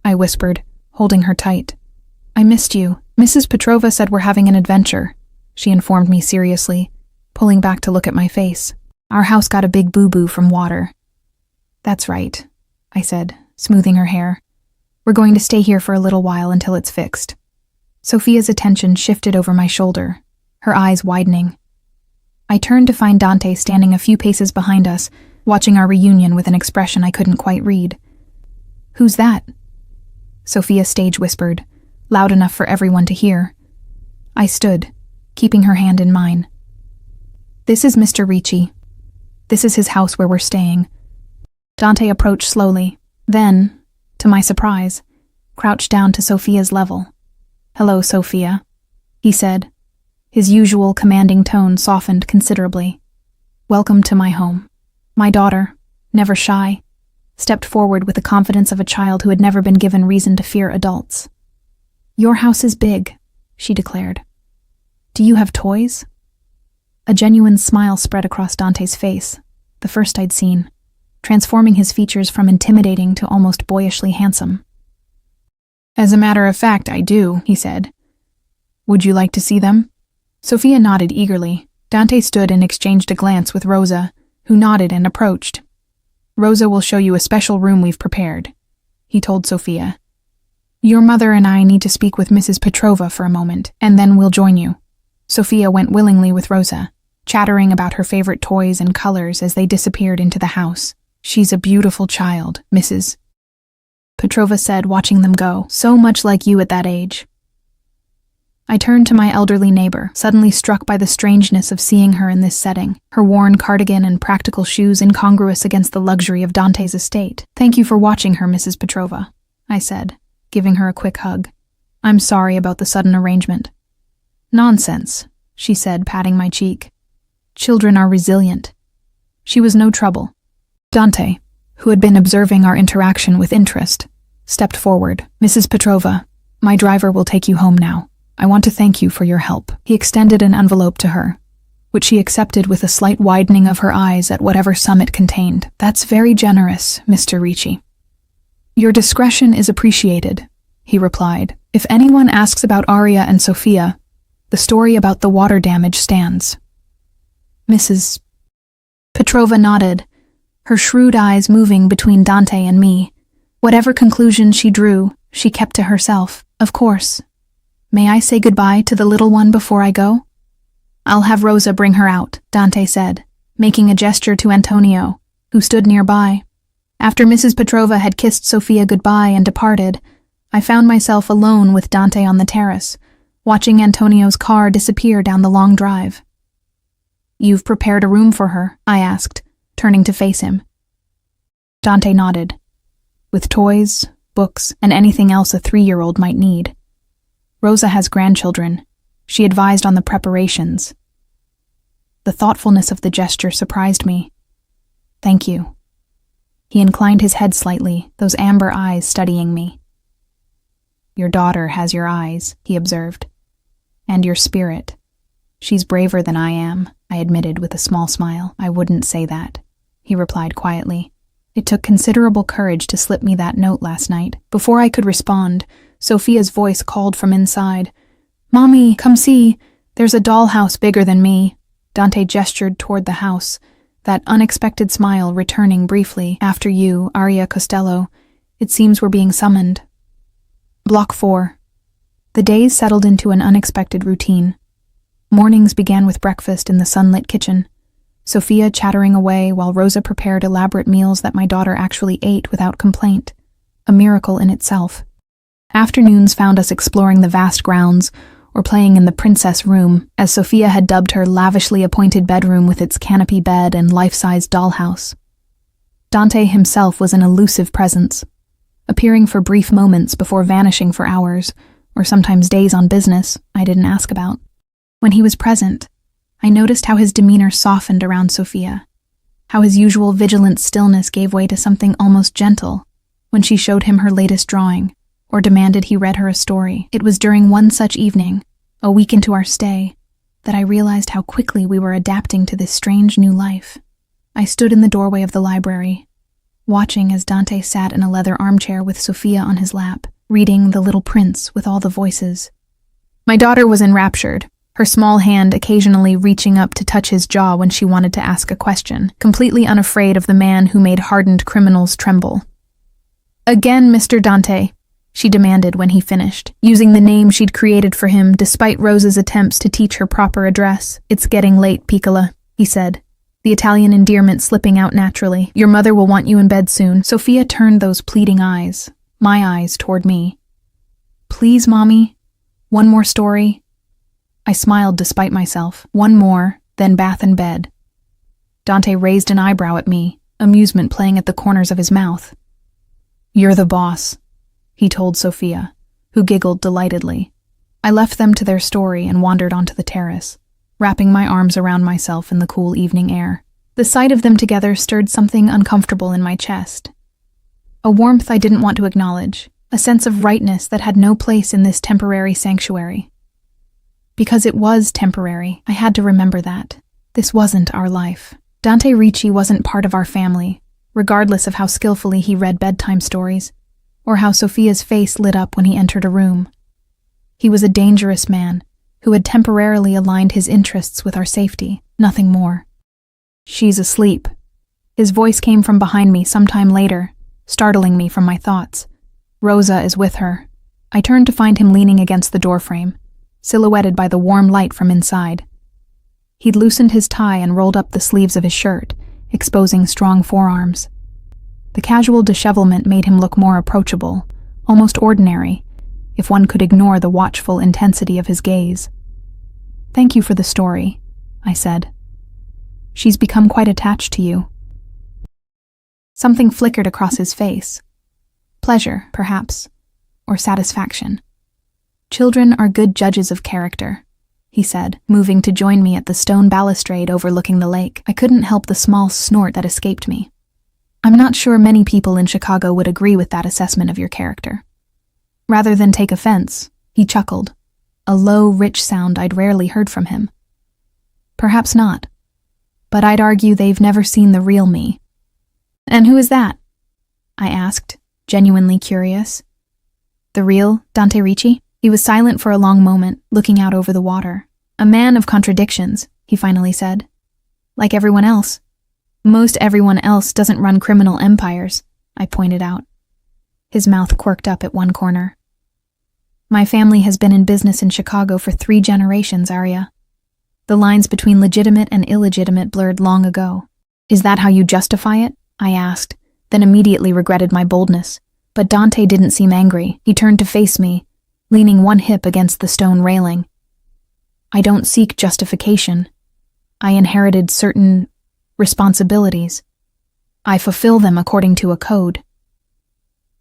I whispered, holding her tight. "I missed you. Mrs. Petrova said we're having an adventure," she informed me seriously, pulling back to look at my face. "Our house got a big boo-boo from water." "That's right," I said, smoothing her hair. "We're going to stay here for a little while until it's fixed." Sophia's attention shifted over my shoulder, her eyes widening. I turned to find Dante standing a few paces behind us, watching our reunion with an expression I couldn't quite read. "Who's that?" Sophia stage whispered, loud enough for everyone to hear. I stood, keeping her hand in mine. "This is Mr. Ricci. This is his house where we're staying." Dante approached slowly, then, to my surprise, crouched down to Sophia's level. "Hello, Sophia," he said. His usual commanding tone softened considerably. "Welcome to my home." My daughter, never shy, stepped forward with the confidence of a child who had never been given reason to fear adults. "Your house is big," she declared. "Do you have toys?" A genuine smile spread across Dante's face, the first I'd seen, transforming his features from intimidating to almost boyishly handsome. "As a matter of fact, I do," he said. "Would you like to see them?" Sophia nodded eagerly. Dante stood and exchanged a glance with Rosa, who nodded and approached. "Rosa will show you a special room we've prepared," he told Sophia. "Your mother and I need to speak with Mrs. Petrova for a moment, and then we'll join you." Sophia went willingly with Rosa, chattering about her favorite toys and colors as they disappeared into the house. "She's a beautiful child," Mrs. Petrova said, watching them go. "So much like you at that age." I turned to my elderly neighbor, suddenly struck by the strangeness of seeing her in this setting, her worn cardigan and practical shoes incongruous against the luxury of Dante's estate. "Thank you for watching her, Mrs. Petrova," I said, giving her a quick hug. "I'm sorry about the sudden arrangement." "Nonsense," she said, patting my cheek. "Children are resilient." She was no trouble. Dante, who had been observing our interaction with interest, stepped forward. "Mrs. Petrova, my driver will take you home now. I want to thank you for your help." He extended an envelope to her, which she accepted with a slight widening of her eyes at whatever sum it contained. "That's very generous, Mr. Ricci." "Your discretion is appreciated," he replied. "If anyone asks about Arya and Sophia, the story about the water damage stands." Mrs. Petrova nodded, her shrewd eyes moving between Dante and me. Whatever conclusion she drew, she kept to herself. "Of course. May I say goodbye to the little one before I go?" "I'll have Rosa bring her out," Dante said, making a gesture to Antonio, who stood nearby. After Mrs. Petrova had kissed Sophia goodbye and departed, I found myself alone with Dante on the terrace, watching Antonio's car disappear down the long drive. "You've prepared a room for her?" I asked, turning to face him. Dante nodded. "With toys, books, and anything else a 3-year-old might need. Rosa has grandchildren," she advised on the preparations. The thoughtfulness of the gesture surprised me. "Thank you." He inclined his head slightly, those amber eyes studying me. "Your daughter has your eyes," he observed. "And your spirit. She's braver than I am," I admitted with a small smile. "I wouldn't say that," he replied quietly. "It took considerable courage to slip me that note last night." Before I could respond, Sophia's voice called from inside. "Mommy, come see. There's a dollhouse bigger than me." Dante gestured toward the house, that unexpected smile returning briefly. "After you, Arya Costello. It seems we're being summoned." Block 4. The days settled into an unexpected routine. Mornings began with breakfast in the sunlit kitchen. Sophia chattering away while Rosa prepared elaborate meals that my daughter actually ate without complaint, a miracle in itself. Afternoons found us exploring the vast grounds or playing in the princess room, as Sophia had dubbed her lavishly appointed bedroom with its canopy bed and life-size dollhouse. Dante himself was an elusive presence, appearing for brief moments before vanishing for hours, or sometimes days on business I didn't ask about. When he was present, I noticed how his demeanor softened around Sophia, how his usual vigilant stillness gave way to something almost gentle when she showed him her latest drawing, or demanded he read her a story. It was during one such evening, a week into our stay, that I realized how quickly we were adapting to this strange new life. I stood in the doorway of the library, watching as Dante sat in a leather armchair with Sophia on his lap, reading The Little Prince with all the voices. My daughter was enraptured, her small hand occasionally reaching up to touch his jaw when she wanted to ask a question, completely unafraid of the man who made hardened criminals tremble. "Again, Mr. Dante," she demanded when he finished, using the name she'd created for him despite Rosa's attempts to teach her proper address. "It's getting late, Piccola," he said, the Italian endearment slipping out naturally. "Your mother will want you in bed soon." Sophia turned those pleading eyes, my eyes, toward me. "Please, Mommy, one more story." I smiled despite myself. One more, then bath and bed. Dante raised an eyebrow at me, amusement playing at the corners of his mouth. "You're the boss," he told Sophia, who giggled delightedly. I left them to their story and wandered onto the terrace, wrapping my arms around myself in the cool evening air. The sight of them together stirred something uncomfortable in my chest. A warmth I didn't want to acknowledge, a sense of rightness that had no place in this temporary sanctuary. Because it was temporary, I had to remember that. This wasn't our life. Dante Ricci wasn't part of our family, regardless of how skillfully he read bedtime stories, or how Sophia's face lit up when he entered a room. He was a dangerous man, who had temporarily aligned his interests with our safety, nothing more. "She's asleep." His voice came from behind me sometime later, startling me from my thoughts. "Rosa is with her." I turned to find him leaning against the doorframe, silhouetted by the warm light from inside. He'd loosened his tie and rolled up the sleeves of his shirt, exposing strong forearms. The casual dishevelment made him look more approachable, almost ordinary, if one could ignore the watchful intensity of his gaze. "Thank you for the story," I said. "She's become quite attached to you." Something flickered across his face. Pleasure, perhaps, or satisfaction. "Children are good judges of character," he said, moving to join me at the stone balustrade overlooking the lake. I couldn't help the small snort that escaped me. "I'm not sure many people in Chicago would agree with that assessment of your character." Rather than take offense, he chuckled, a low, rich sound I'd rarely heard from him. "Perhaps not, but I'd argue they've never seen the real me." "And who is that?" I asked, genuinely curious. "The real Dante Ricci?" He was silent for a long moment, looking out over the water. "A man of contradictions," he finally said. "Like everyone else." "Most everyone else doesn't run criminal empires," I pointed out. His mouth quirked up at one corner. "My family has been in business in Chicago for 3 generations, Arya. The lines between legitimate and illegitimate blurred long ago." "Is that how you justify it?" I asked, then immediately regretted my boldness. But Dante didn't seem angry. He turned to face me, leaning one hip against the stone railing. "I don't seek justification. I inherited certain responsibilities. I fulfill them according to a code.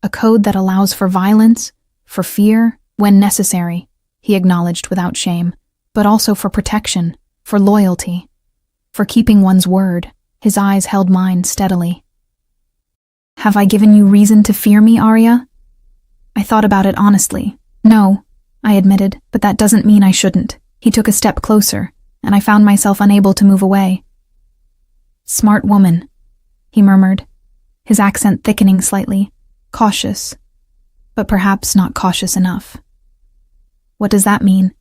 A code that allows for violence, for fear, when necessary," he acknowledged without shame, "but also for protection, for loyalty, for keeping one's word." His eyes held mine steadily. "Have I given you reason to fear me, Arya?" I thought about it honestly. "No," I admitted, "but that doesn't mean I shouldn't." He took a step closer, and I found myself unable to move away. "Smart woman," he murmured, his accent thickening slightly. "Cautious, but perhaps not cautious enough." "What does that mean?"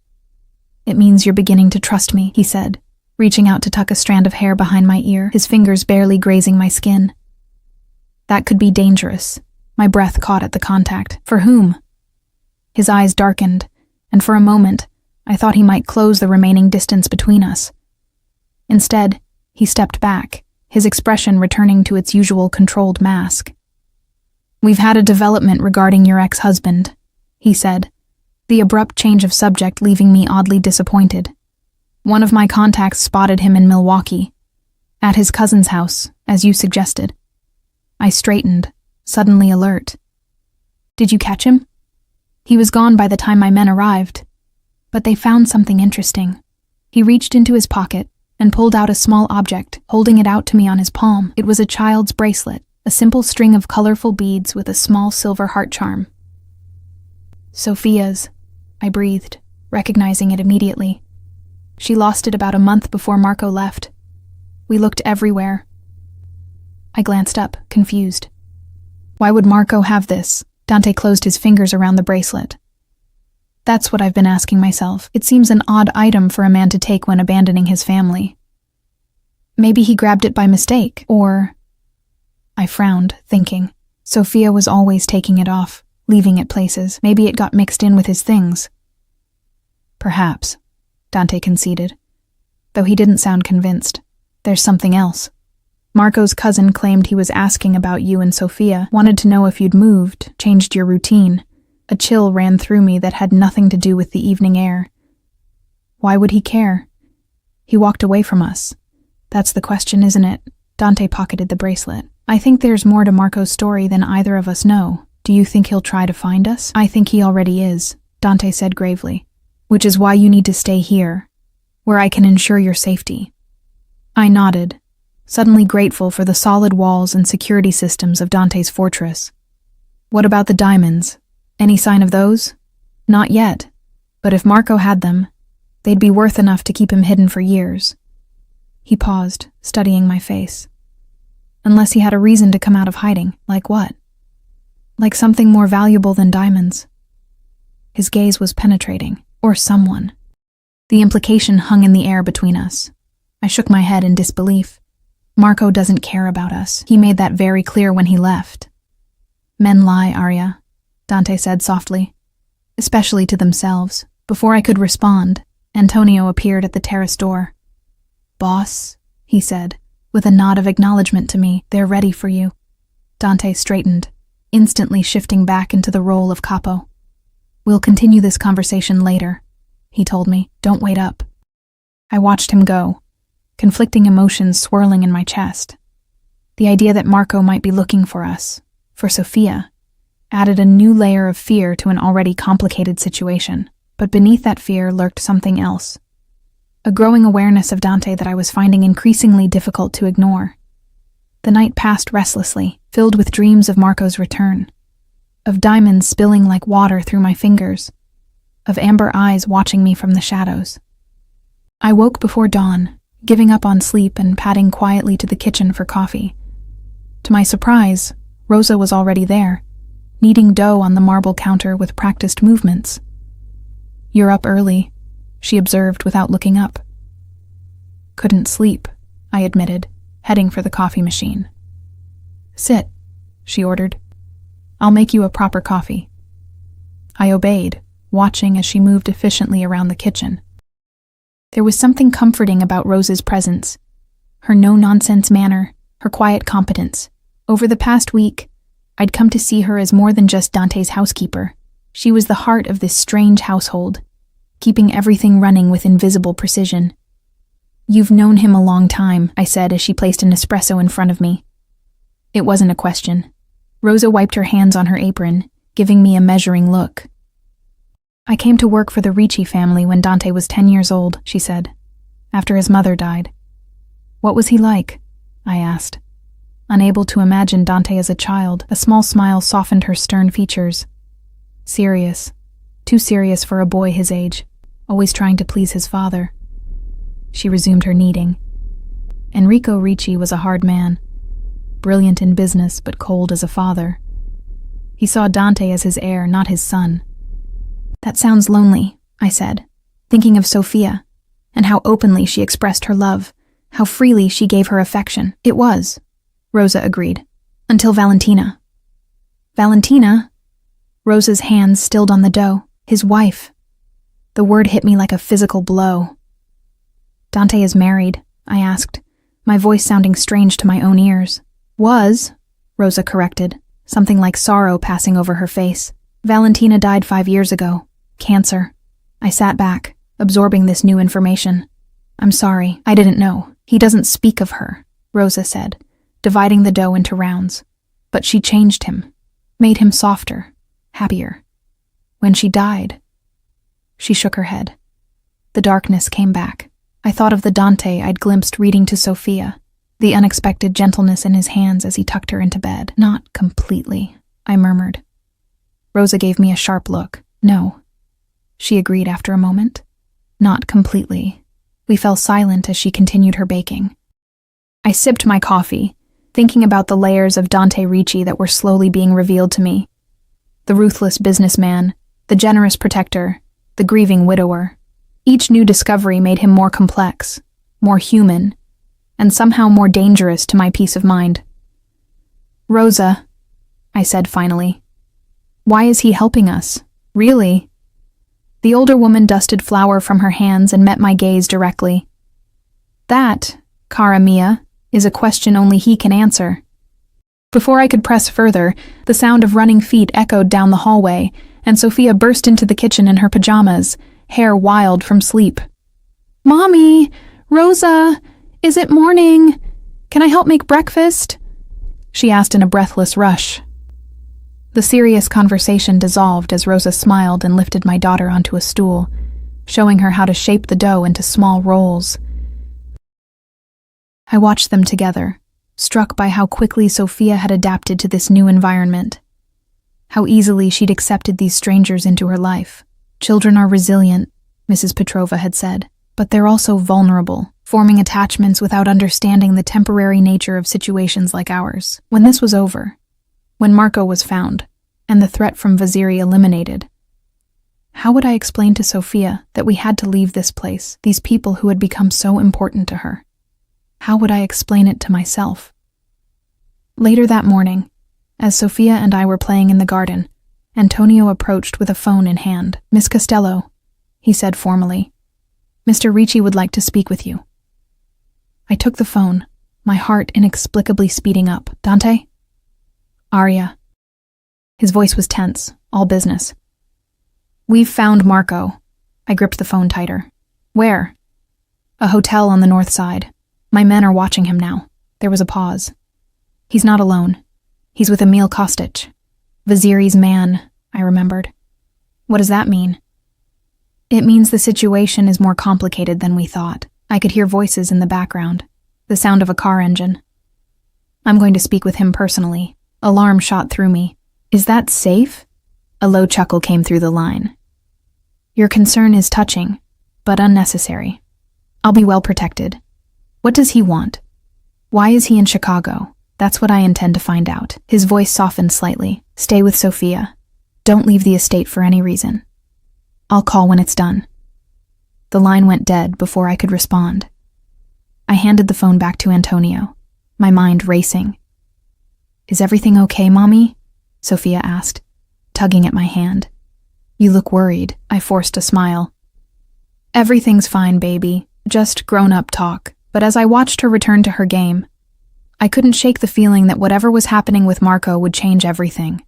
"It means you're beginning to trust me," he said, reaching out to tuck a strand of hair behind my ear, his fingers barely grazing my skin. "That could be dangerous." My breath caught at the contact. "For whom?" His eyes darkened, and for a moment, I thought he might close the remaining distance between us. Instead, He stepped back, his expression returning to its usual controlled mask. "We've had a development regarding your ex-husband," he said, the abrupt change of subject leaving me oddly disappointed. "One of my contacts spotted him in Milwaukee, at his cousin's house, as you suggested." I straightened, suddenly alert. "Did you catch him?" "He was gone by the time my men arrived, but they found something interesting." He reached into his pocket and pulled out a small object, holding it out to me on his palm. It was a child's bracelet, a simple string of colorful beads with a small silver heart charm. "Sophia's," I breathed, recognizing it immediately. "She lost it about a month before Marco left. We looked everywhere." I glanced up, confused. "Why would Marco have this?" Dante closed his fingers around the bracelet. "That's what I've been asking myself. It seems an odd item for a man to take when abandoning his family. Maybe he grabbed it by mistake, or..." I frowned, thinking. Sophia was always taking it off, leaving it places. Maybe it got mixed in with his things. "Perhaps," Dante conceded, though he didn't sound convinced. "There's something else. Marco's cousin claimed he was asking about you and Sophia, wanted to know if you'd moved, changed your routine." A chill ran through me that had nothing to do with the evening air. Why would he care? He walked away from us. That's the question, isn't it? Dante pocketed the bracelet. "I think there's more to Marco's story than either of us know. Do you think he'll try to find us?" "I think he already is," Dante said gravely. "Which is why you need to stay here, where I can ensure your safety." I nodded, suddenly grateful for the solid walls and security systems of Dante's fortress. "What about the diamonds? Any sign of those?" "Not yet, but if Marco had them, they'd be worth enough to keep him hidden for years." He paused, studying my face. "Unless he had a reason to come out of hiding. Like what?" "Like something more valuable than diamonds." His gaze was penetrating. Or someone. The implication hung in the air between us. I shook my head in disbelief. "Marco doesn't care about us. He made that very clear when he left." "Men lie, Arya," Dante said softly. "Especially to themselves." Before I could respond, Antonio appeared at the terrace door. "Boss," he said, with a nod of acknowledgement to me. "They're ready for you." Dante straightened, instantly shifting back into the role of capo. "We'll continue this conversation later," he told me. "Don't wait up." I watched him go, conflicting emotions swirling in my chest. The idea that Marco might be looking for us, for Sophia, added a new layer of fear to an already complicated situation. But beneath that fear lurked something else. A growing awareness of Dante that I was finding increasingly difficult to ignore. The night passed restlessly, filled with dreams of Marco's return, of diamonds spilling like water through my fingers, of amber eyes watching me from the shadows. I woke before dawn, giving up on sleep and padding quietly to the kitchen for coffee. To my surprise, Rosa was already there, kneading dough on the marble counter with practiced movements. "You're up early," she observed without looking up. "Couldn't sleep," I admitted, heading for the coffee machine. "Sit," she ordered. "I'll make you a proper coffee." I obeyed, watching as she moved efficiently around the kitchen. There was something comforting about Rosa's presence, her no-nonsense manner, her quiet competence. Over the past week, I'd come to see her as more than just Dante's housekeeper. She was the heart of this strange household, keeping everything running with invisible precision. "You've known him a long time," I said as she placed an espresso in front of me. It wasn't a question. Rosa wiped her hands on her apron, giving me a measuring look. "I came to work for the Ricci family when Dante was 10 years old," she said, "after his mother died." "What was he like?" I asked. Unable to imagine Dante as a child, a small smile softened her stern features. "Serious. Too serious for a boy his age, always trying to please his father." She resumed her kneading. "Enrico Ricci was a hard man, brilliant in business but cold as a father. He saw Dante as his heir, not his son." "That sounds lonely," I said, thinking of Sophia, and how openly she expressed her love, how freely she gave her affection. "It was," Rosa agreed, "until Valentina." "Valentina?" Rosa's hands stilled on the dough. "His wife." The word hit me like a physical blow. "Dante is married?" I asked, my voice sounding strange to my own ears. Was, Rosa corrected, something like sorrow passing over her face. Valentina died 5 years ago. Cancer. I sat back, absorbing this new information. I'm sorry, I didn't know. He doesn't speak of her, Rosa said, dividing the dough into rounds. But she changed him, made him softer, happier. When she died, she shook her head. The darkness came back. I thought of the Dante I'd glimpsed reading to Sophia, the unexpected gentleness in his hands as he tucked her into bed. Not completely, I murmured. Rosa gave me a sharp look. No, she agreed after a moment. Not completely. We fell silent as she continued her baking. I sipped my coffee, thinking about the layers of Dante Ricci that were slowly being revealed to me. The ruthless businessman, the generous protector, the grieving widower. Each new discovery made him more complex, more human, and somehow more dangerous to my peace of mind. Rosa, I said finally, why is he helping us? Really? The older woman dusted flour from her hands and met my gaze directly. That, cara mia, is a question only he can answer. Before I could press further, the sound of running feet echoed down the hallway, and Sophia burst into the kitchen in her pajamas, hair wild from sleep. Mommy! Rosa! Is it morning? Can I help make breakfast? She asked in a breathless rush. The serious conversation dissolved as Rosa smiled and lifted my daughter onto a stool, showing her how to shape the dough into small rolls. I watched them together, struck by how quickly Sophia had adapted to this new environment. How easily she'd accepted these strangers into her life. Children are resilient, Mrs. Petrova had said, but they're also vulnerable, forming attachments without understanding the temporary nature of situations like ours. When this was over, when Marco was found, and the threat from Vaziri eliminated, how would I explain to Sophia that we had to leave this place, these people who had become so important to her? How would I explain it to myself? Later that morning, as Sophia and I were playing in the garden, Antonio approached with a phone in hand. Miss Costello, he said formally, Mr. Ricci would like to speak with you. I took the phone, my heart inexplicably speeding up. Dante? Arya. His voice was tense, all business. We've found Marco. I gripped the phone tighter. Where? A hotel on the north side. My men are watching him now. There was a pause. He's not alone. He's with Emil Kostic. Vaziri's man, I remembered. What does that mean? It means the situation is more complicated than we thought. I could hear voices in the background, the sound of a car engine. I'm going to speak with him personally. Alarm shot through me. Is that safe? A low chuckle came through the line. Your concern is touching, but unnecessary. I'll be well protected. What does he want? Why is he in Chicago? That's what I intend to find out. His voice softened slightly. Stay with Sophia. Don't leave the estate for any reason. I'll call when it's done. The line went dead before I could respond. I handed the phone back to Antonio, my mind racing. Is everything okay, Mommy? Sophia asked, tugging at my hand. You look worried. I forced a smile. Everything's fine, baby. Just grown-up talk. But as I watched her return to her game, I couldn't shake the feeling that whatever was happening with Marco would change everything.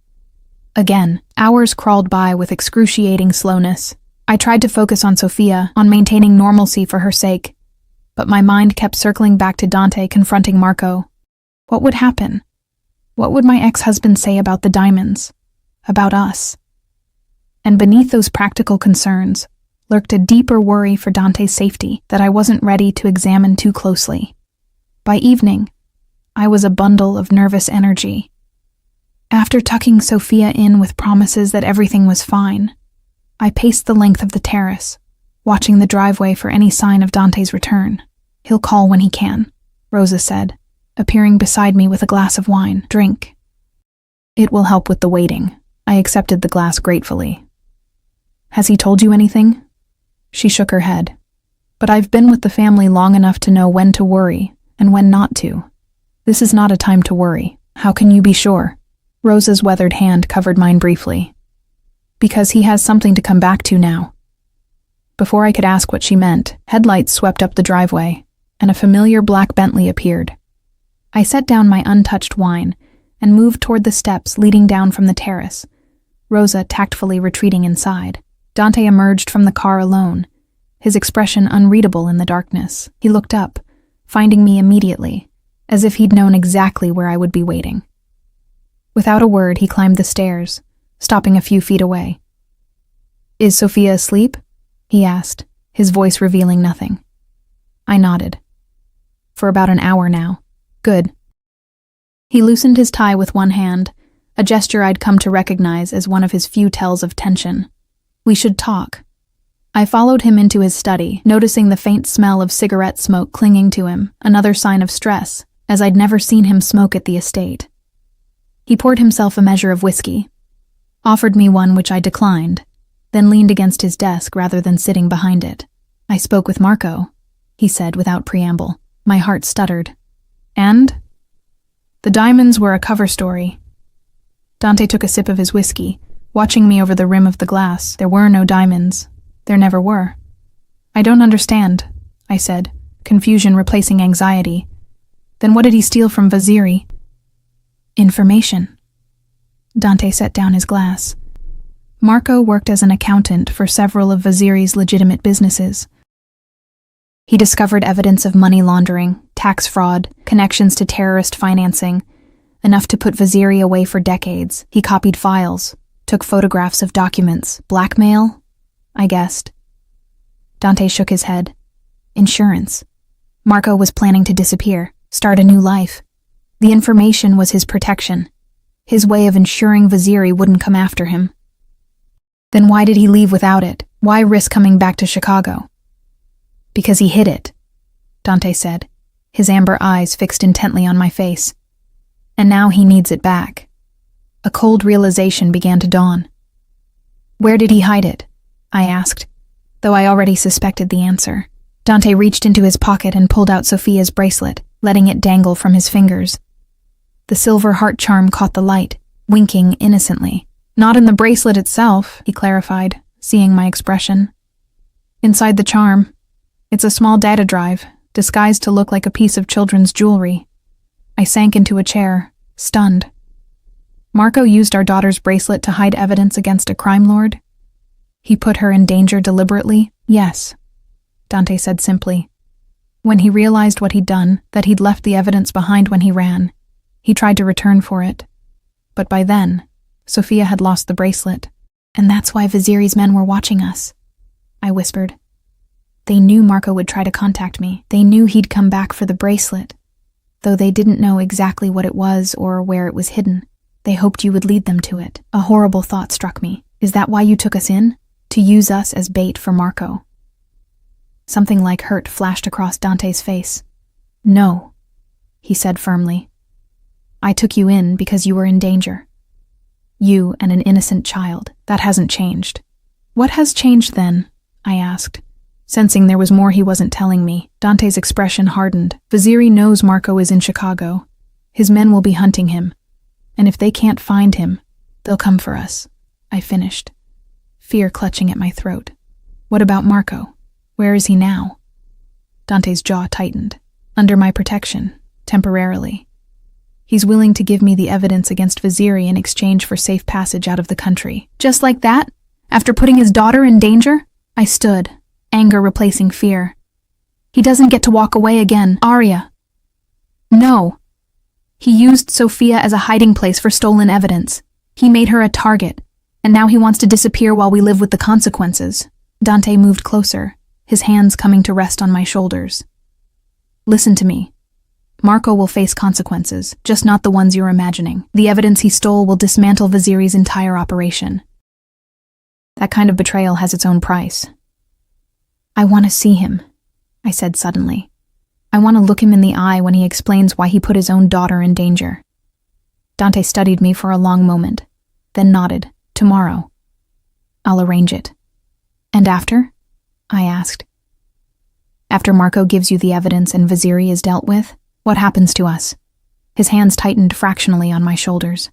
Again, hours crawled by with excruciating slowness. I tried to focus on Sophia, on maintaining normalcy for her sake, but my mind kept circling back to Dante confronting Marco. What would happen? What would my ex-husband say about the diamonds? About us? And beneath those practical concerns lurked a deeper worry for Dante's safety that I wasn't ready to examine too closely. By evening, I was a bundle of nervous energy. After tucking Sophia in with promises that everything was fine, I paced the length of the terrace, watching the driveway for any sign of Dante's return. He'll call when he can, Rosa said, appearing beside me with a glass of wine. Drink. It will help with the waiting. I accepted the glass gratefully. Has he told you anything? She shook her head. But I've been with the family long enough to know when to worry and when not to. This is not a time to worry. How can you be sure? Rosa's weathered hand covered mine briefly. Because he has something to come back to now. Before I could ask what she meant, headlights swept up the driveway, and a familiar black Bentley appeared. I set down my untouched wine and moved toward the steps leading down from the terrace, Rosa tactfully retreating inside. Dante emerged from the car alone, his expression unreadable in the darkness. He looked up, finding me immediately, as if he'd known exactly where I would be waiting. Without a word, he climbed the stairs, stopping a few feet away. "Is Sophia asleep?" he asked, his voice revealing nothing. I nodded. "For about an hour now. Good." He loosened his tie with one hand, a gesture I'd come to recognize as one of his few tells of tension. "We should talk." I followed him into his study, noticing the faint smell of cigarette smoke clinging to him, another sign of stress, as I'd never seen him smoke at the estate. He poured himself a measure of whiskey, offered me one which I declined, then leaned against his desk rather than sitting behind it. "I spoke with Marco," he said without preamble. My heart stuttered. "And?" "The diamonds were a cover story." Dante took a sip of his whiskey, watching me over the rim of the glass. "There were no diamonds. There never were." "I don't understand," I said, confusion replacing anxiety. "Then what did he steal from Vaziri?" "Information." Dante set down his glass. Marco worked as an accountant for several of Vaziri's legitimate businesses. He discovered evidence of money laundering, tax fraud, connections to terrorist financing, enough to put Vaziri away for decades. He copied files, took photographs of documents. Blackmail? I guessed. Dante shook his head. Insurance. Marco was planning to disappear, start a new life. The information was his protection, his way of ensuring Vaziri wouldn't come after him. Then why did he leave without it? Why risk coming back to Chicago? "Because he hid it," Dante said, his amber eyes fixed intently on my face. "And now he needs it back." A cold realization began to dawn. "Where did he hide it?" I asked, though I already suspected the answer. Dante reached into his pocket and pulled out Sophia's bracelet, letting it dangle from his fingers. The silver heart charm caught the light, winking innocently. "Not in the bracelet itself," he clarified, seeing my expression. "Inside the charm. It's a small data drive, disguised to look like a piece of children's jewelry." I sank into a chair, stunned. Marco used our daughter's bracelet to hide evidence against a crime lord? He put her in danger deliberately? Yes, Dante said simply. When he realized what he'd done, that he'd left the evidence behind when he ran, he tried to return for it. But by then, Sophia had lost the bracelet. "And that's why Vaziri's men were watching us," I whispered. "They knew Marco would try to contact me. They knew he'd come back for the bracelet. Though they didn't know exactly what it was or where it was hidden, they hoped you would lead them to it." A horrible thought struck me. "Is that why you took us in? To use us as bait for Marco?" Something like hurt flashed across Dante's face. "No," he said firmly. "I took you in because you were in danger. You and an innocent child. That hasn't changed." "What has changed then?" I asked, sensing there was more he wasn't telling me. Dante's expression hardened. "Vaziri knows Marco is in Chicago. His men will be hunting him. And if they can't find him, they'll come for us," I finished, fear clutching at my throat. "What about Marco? Where is he now?" Dante's jaw tightened. "Under my protection, temporarily. He's willing to give me the evidence against Vaziri in exchange for safe passage out of the country." "Just like that? After putting his daughter in danger?" I stood, anger replacing fear. "He doesn't get to walk away again, Arya." "No. He used Sophia as a hiding place for stolen evidence. He made her a target, and now he wants to disappear while we live with the consequences." Dante moved closer, his hands coming to rest on my shoulders. "Listen to me. Marco will face consequences, just not the ones you're imagining. The evidence he stole will dismantle Vaziri's entire operation. That kind of betrayal has its own price." "I want to see him," I said suddenly. "I want to look him in the eye when he explains why he put his own daughter in danger." Dante studied me for a long moment, then nodded. "Tomorrow. I'll arrange it." "And after?" I asked. "After Marco gives you the evidence and Vaziri is dealt with, what happens to us?" His hands tightened fractionally on my shoulders.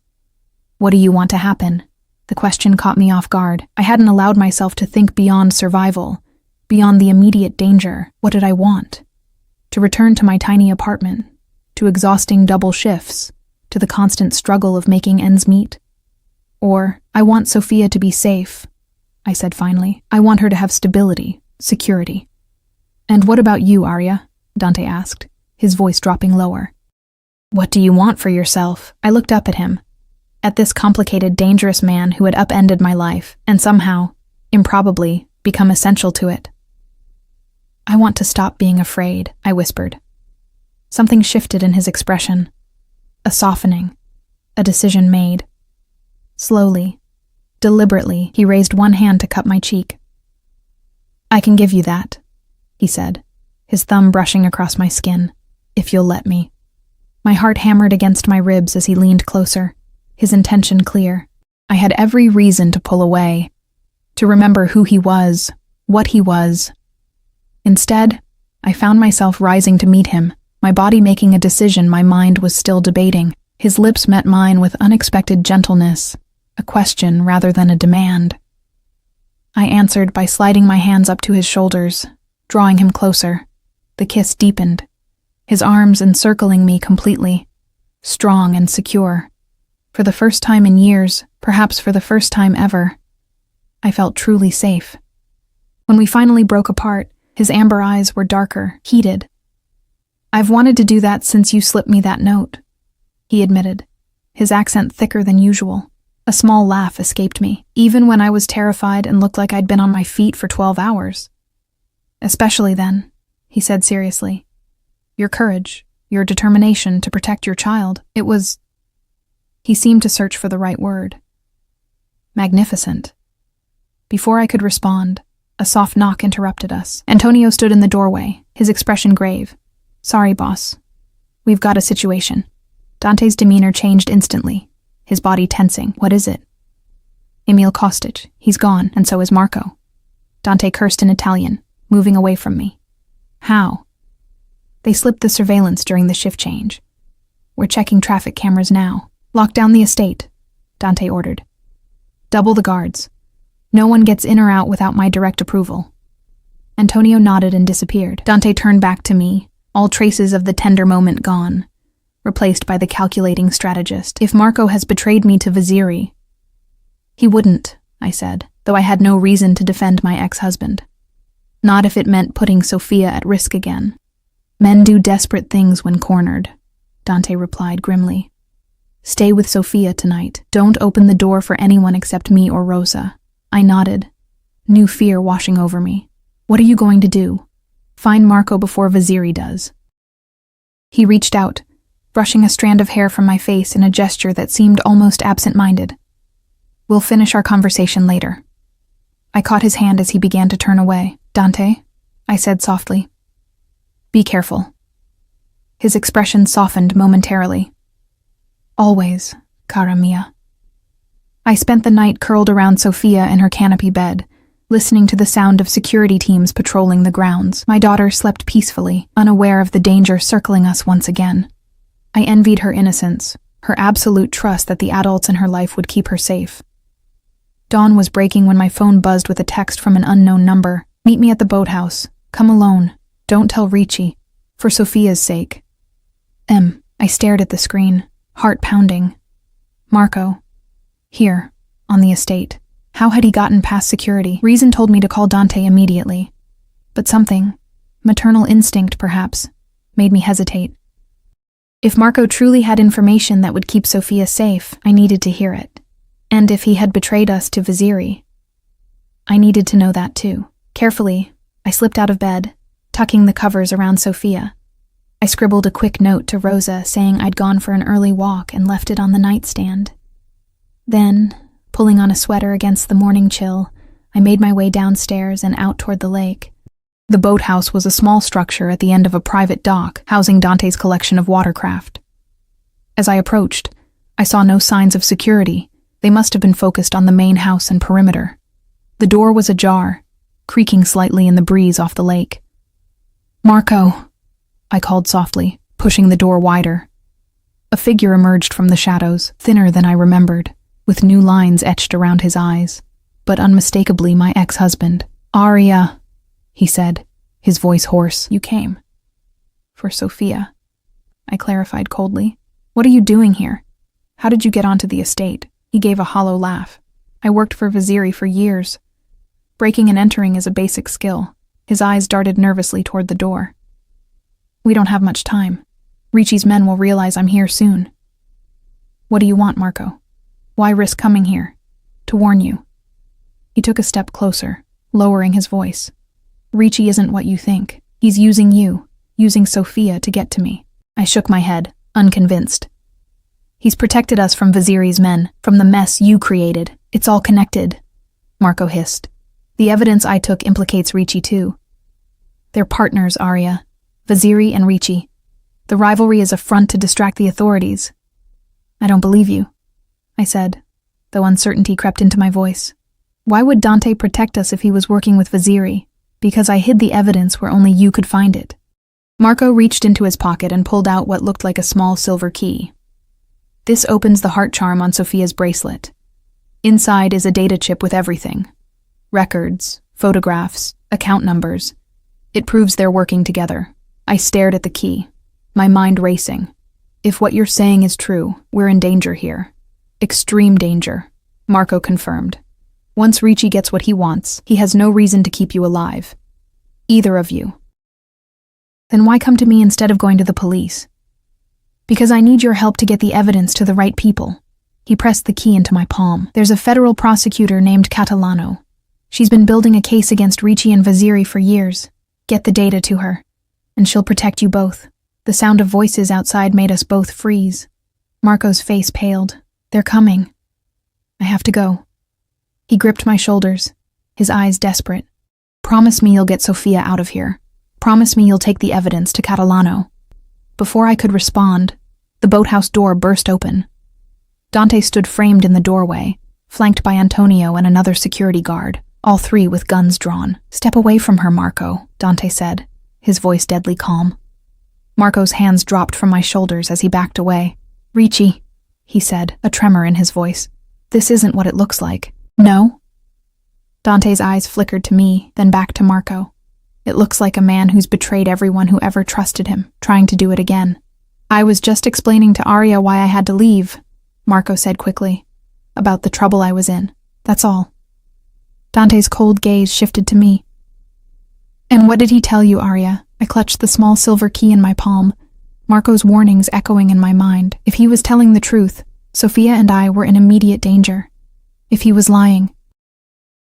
"What do you want to happen?" The question caught me off guard. I hadn't allowed myself to think beyond survival, beyond the immediate danger. What did I want? To return to my tiny apartment, to exhausting double shifts, to the constant struggle of making ends meet? Or, I want Sophia to be safe, I said finally. I want her to have stability, security. And what about you, Arya? Dante asked, his voice dropping lower. What do you want for yourself? I looked up at him, at this complicated, dangerous man who had upended my life and somehow, improbably, become essential to it. I want to stop being afraid, I whispered. Something shifted in his expression. A softening. A decision made. Slowly, deliberately, he raised one hand to cup my cheek. I can give you that, he said, his thumb brushing across my skin, if you'll let me. My heart hammered against my ribs as he leaned closer, his intention clear. I had every reason to pull away, to remember who he was, what he was. Instead, I found myself rising to meet him, my body making a decision my mind was still debating. His lips met mine with unexpected gentleness, a question rather than a demand. I answered by sliding my hands up to his shoulders, drawing him closer. The kiss deepened, his arms encircling me completely, strong and secure. For the first time in years, perhaps for the first time ever, I felt truly safe. When we finally broke apart, his amber eyes were darker, heated. I've wanted to do that since you slipped me that note, he admitted, his accent thicker than usual. A small laugh escaped me, even when I was terrified and looked like I'd been on my feet for 12 hours. Especially then, he said seriously. Your courage, your determination to protect your child, it was... He seemed to search for the right word. Magnificent. Before I could respond, a soft knock interrupted us. Antonio stood in the doorway, his expression grave. Sorry, boss. We've got a situation. Dante's demeanor changed instantly, his body tensing. What is it? Emil Kostic. He's gone, and so is Marco. Dante cursed in Italian, moving away from me. How? They slipped the surveillance during the shift change. We're checking traffic cameras now. Lock down the estate, Dante ordered. Double the guards. No one gets in or out without my direct approval. Antonio nodded and disappeared. Dante turned back to me, all traces of the tender moment gone, replaced by the calculating strategist. If Marco has betrayed me to Viziri... He wouldn't, I said, though I had no reason to defend my ex-husband. Not if it meant putting Sophia at risk again. Men do desperate things when cornered, Dante replied grimly. Stay with Sophia tonight. Don't open the door for anyone except me or Rosa. I nodded, new fear washing over me. What are you going to do? Find Marco before Viziri does. He reached out, brushing a strand of hair from my face in a gesture that seemed almost absent-minded. We'll finish our conversation later. I caught his hand as he began to turn away. Dante, I said softly. Be careful. His expression softened momentarily. Always, cara mia. I spent the night curled around Sophia in her canopy bed, listening to the sound of security teams patrolling the grounds. My daughter slept peacefully, unaware of the danger circling us once again. I envied her innocence, her absolute trust that the adults in her life would keep her safe. Dawn was breaking when my phone buzzed with a text from an unknown number. Meet me at the boathouse. Come alone. Don't tell Ricci. For Sophia's sake. I stared at the screen, heart pounding. Marco. Here, on the estate. How had he gotten past security? Reason told me to call Dante immediately. But something, maternal instinct perhaps, made me hesitate. If Marco truly had information that would keep Sophia safe, I needed to hear it. And if he had betrayed us to Viziri, I needed to know that too. Carefully, I slipped out of bed, tucking the covers around Sophia. I scribbled a quick note to Rosa saying I'd gone for an early walk and left it on the nightstand. Then, pulling on a sweater against the morning chill, I made my way downstairs and out toward the lake. The boathouse was a small structure at the end of a private dock, housing Dante's collection of watercraft. As I approached, I saw no signs of security. They must have been focused on the main house and perimeter. The door was ajar, creaking slightly in the breeze off the lake. Marco, I called softly, pushing the door wider. A figure emerged from the shadows, thinner than I remembered, with new lines etched around his eyes, but unmistakably my ex-husband. Arya, he said, his voice hoarse. You came. For Sophia, I clarified coldly. What are you doing here? How did you get onto the estate? He gave a hollow laugh. I worked for Vaziri for years. Breaking and entering is a basic skill. His eyes darted nervously toward the door. We don't have much time. Ricci's men will realize I'm here soon. What do you want, Marco? Why risk coming here? To warn you. He took a step closer, lowering his voice. Ricci isn't what you think. He's using you, using Sophia to get to me. I shook my head, unconvinced. He's protected us from Vaziri's men, from the mess you created. It's all connected, Marco hissed. The evidence I took implicates Ricci too. They're partners, Arya. Vaziri and Ricci. The rivalry is a front to distract the authorities. I don't believe you, I said, though uncertainty crept into my voice. Why would Dante protect us if he was working with Vaziri? Because I hid the evidence where only you could find it. Marco reached into his pocket and pulled out what looked like a small silver key. This opens the heart charm on Sophia's bracelet. Inside is a data chip with everything. Records, photographs, account numbers. It proves they're working together. I stared at the key, my mind racing. If what you're saying is true, we're in danger here. Extreme danger, Marco confirmed. Once Ricci gets what he wants, he has no reason to keep you alive. Either of you. Then why come to me instead of going to the police? Because I need your help to get the evidence to the right people. He pressed the key into my palm. There's a federal prosecutor named Catalano. She's been building a case against Ricci and Vaziri for years. Get the data to her, and she'll protect you both. The sound of voices outside made us both freeze. Marco's face paled. They're coming. I have to go. He gripped my shoulders, his eyes desperate. Promise me you'll get Sophia out of here. Promise me you'll take the evidence to Catalano. Before I could respond, the boathouse door burst open. Dante stood framed in the doorway, flanked by Antonio and another security guard, all three with guns drawn. Step away from her, Marco, Dante said, his voice deadly calm. Marco's hands dropped from my shoulders as he backed away. Ricci, he said, a tremor in his voice. This isn't what it looks like. No? Dante's eyes flickered to me, then back to Marco. It looks like a man who's betrayed everyone who ever trusted him, trying to do it again. I was just explaining to Arya why I had to leave, Marco said quickly. About the trouble I was in. That's all. Dante's cold gaze shifted to me. And what did he tell you, Arya? I clutched the small silver key in my palm, Marco's warnings echoing in my mind. If he was telling the truth, Sophia and I were in immediate danger. If he was lying.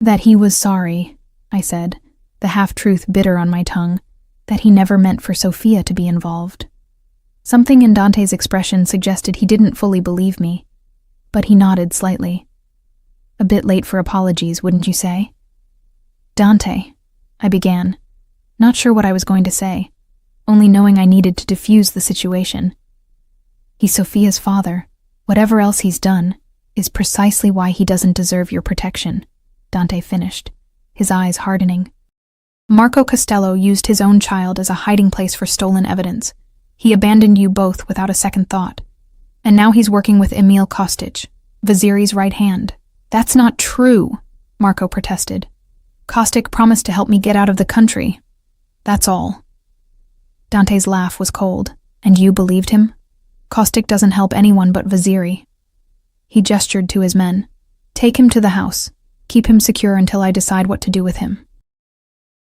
That he was sorry, I said, the half-truth bitter on my tongue, that he never meant for Sophia to be involved. Something in Dante's expression suggested he didn't fully believe me, but he nodded slightly. A bit late for apologies, wouldn't you say? Dante, I began, not sure what I was going to say, only knowing I needed to defuse the situation. He's Sophia's father. Whatever else he's done is precisely why he doesn't deserve your protection, Dante finished, his eyes hardening. Marco Costello used his own child as a hiding place for stolen evidence. He abandoned you both without a second thought. And now he's working with Emil Kostic, Vaziri's right hand. That's not true, Marco protested. Kostic promised to help me get out of the country. That's all. Dante's laugh was cold. And you believed him? Kostic doesn't help anyone but Vaziri. He gestured to his men. Take him to the house. Keep him secure until I decide what to do with him.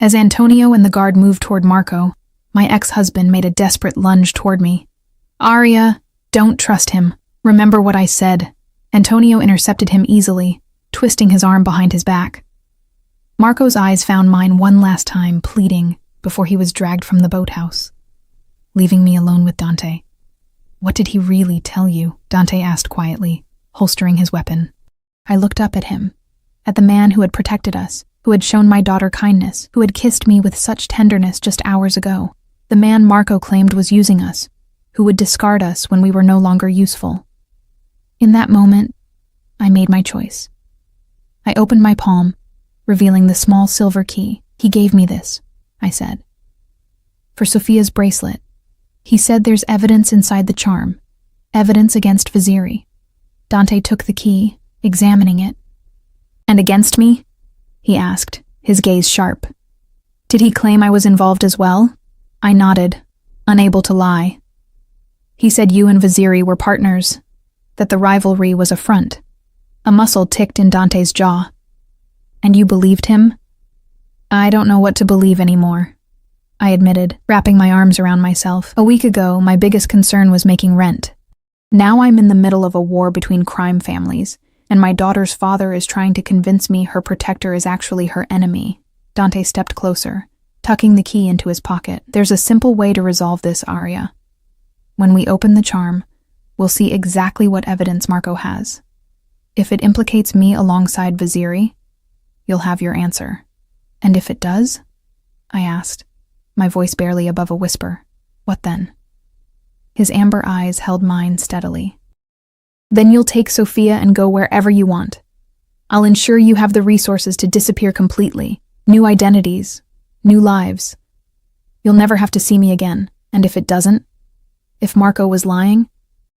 As Antonio and the guard moved toward Marco, my ex-husband made a desperate lunge toward me. Arya, don't trust him. Remember what I said. Antonio intercepted him easily, twisting his arm behind his back. Marco's eyes found mine one last time, pleading, before he was dragged from the boathouse, leaving me alone with Dante. What did he really tell you? Dante asked quietly, holstering his weapon. I looked up at him, at the man who had protected us, who had shown my daughter kindness, who had kissed me with such tenderness just hours ago. The man Marco claimed was using us, who would discard us when we were no longer useful. In that moment, I made my choice. I opened my palm, revealing the small silver key. He gave me this, I said. For Sophia's bracelet. He said there's evidence inside the charm, evidence against Vaziri. Dante took the key, examining it. And against me? He asked, his gaze sharp. Did he claim I was involved as well? I nodded. unable to lie. He said you and Vaziri were partners, that the rivalry was a front. A muscle ticked in Dante's jaw. And you believed him? I don't know what to believe anymore, I admitted, wrapping my arms around myself. A week ago, my biggest concern was making rent. Now I'm in the middle of a war between crime families, and my daughter's father is trying to convince me her protector is actually her enemy. Dante stepped closer, tucking the key into his pocket. There's a simple way to resolve this, Arya. When we open the charm, we'll see exactly what evidence Marco has. If it implicates me alongside Vaziri, you'll have your answer. And if it does? I asked, my voice barely above a whisper. What then? His amber eyes held mine steadily. Then you'll take Sophia and go wherever you want. I'll ensure you have the resources to disappear completely. New identities, new lives. You'll never have to see me again. And if it doesn't, if Marco was lying,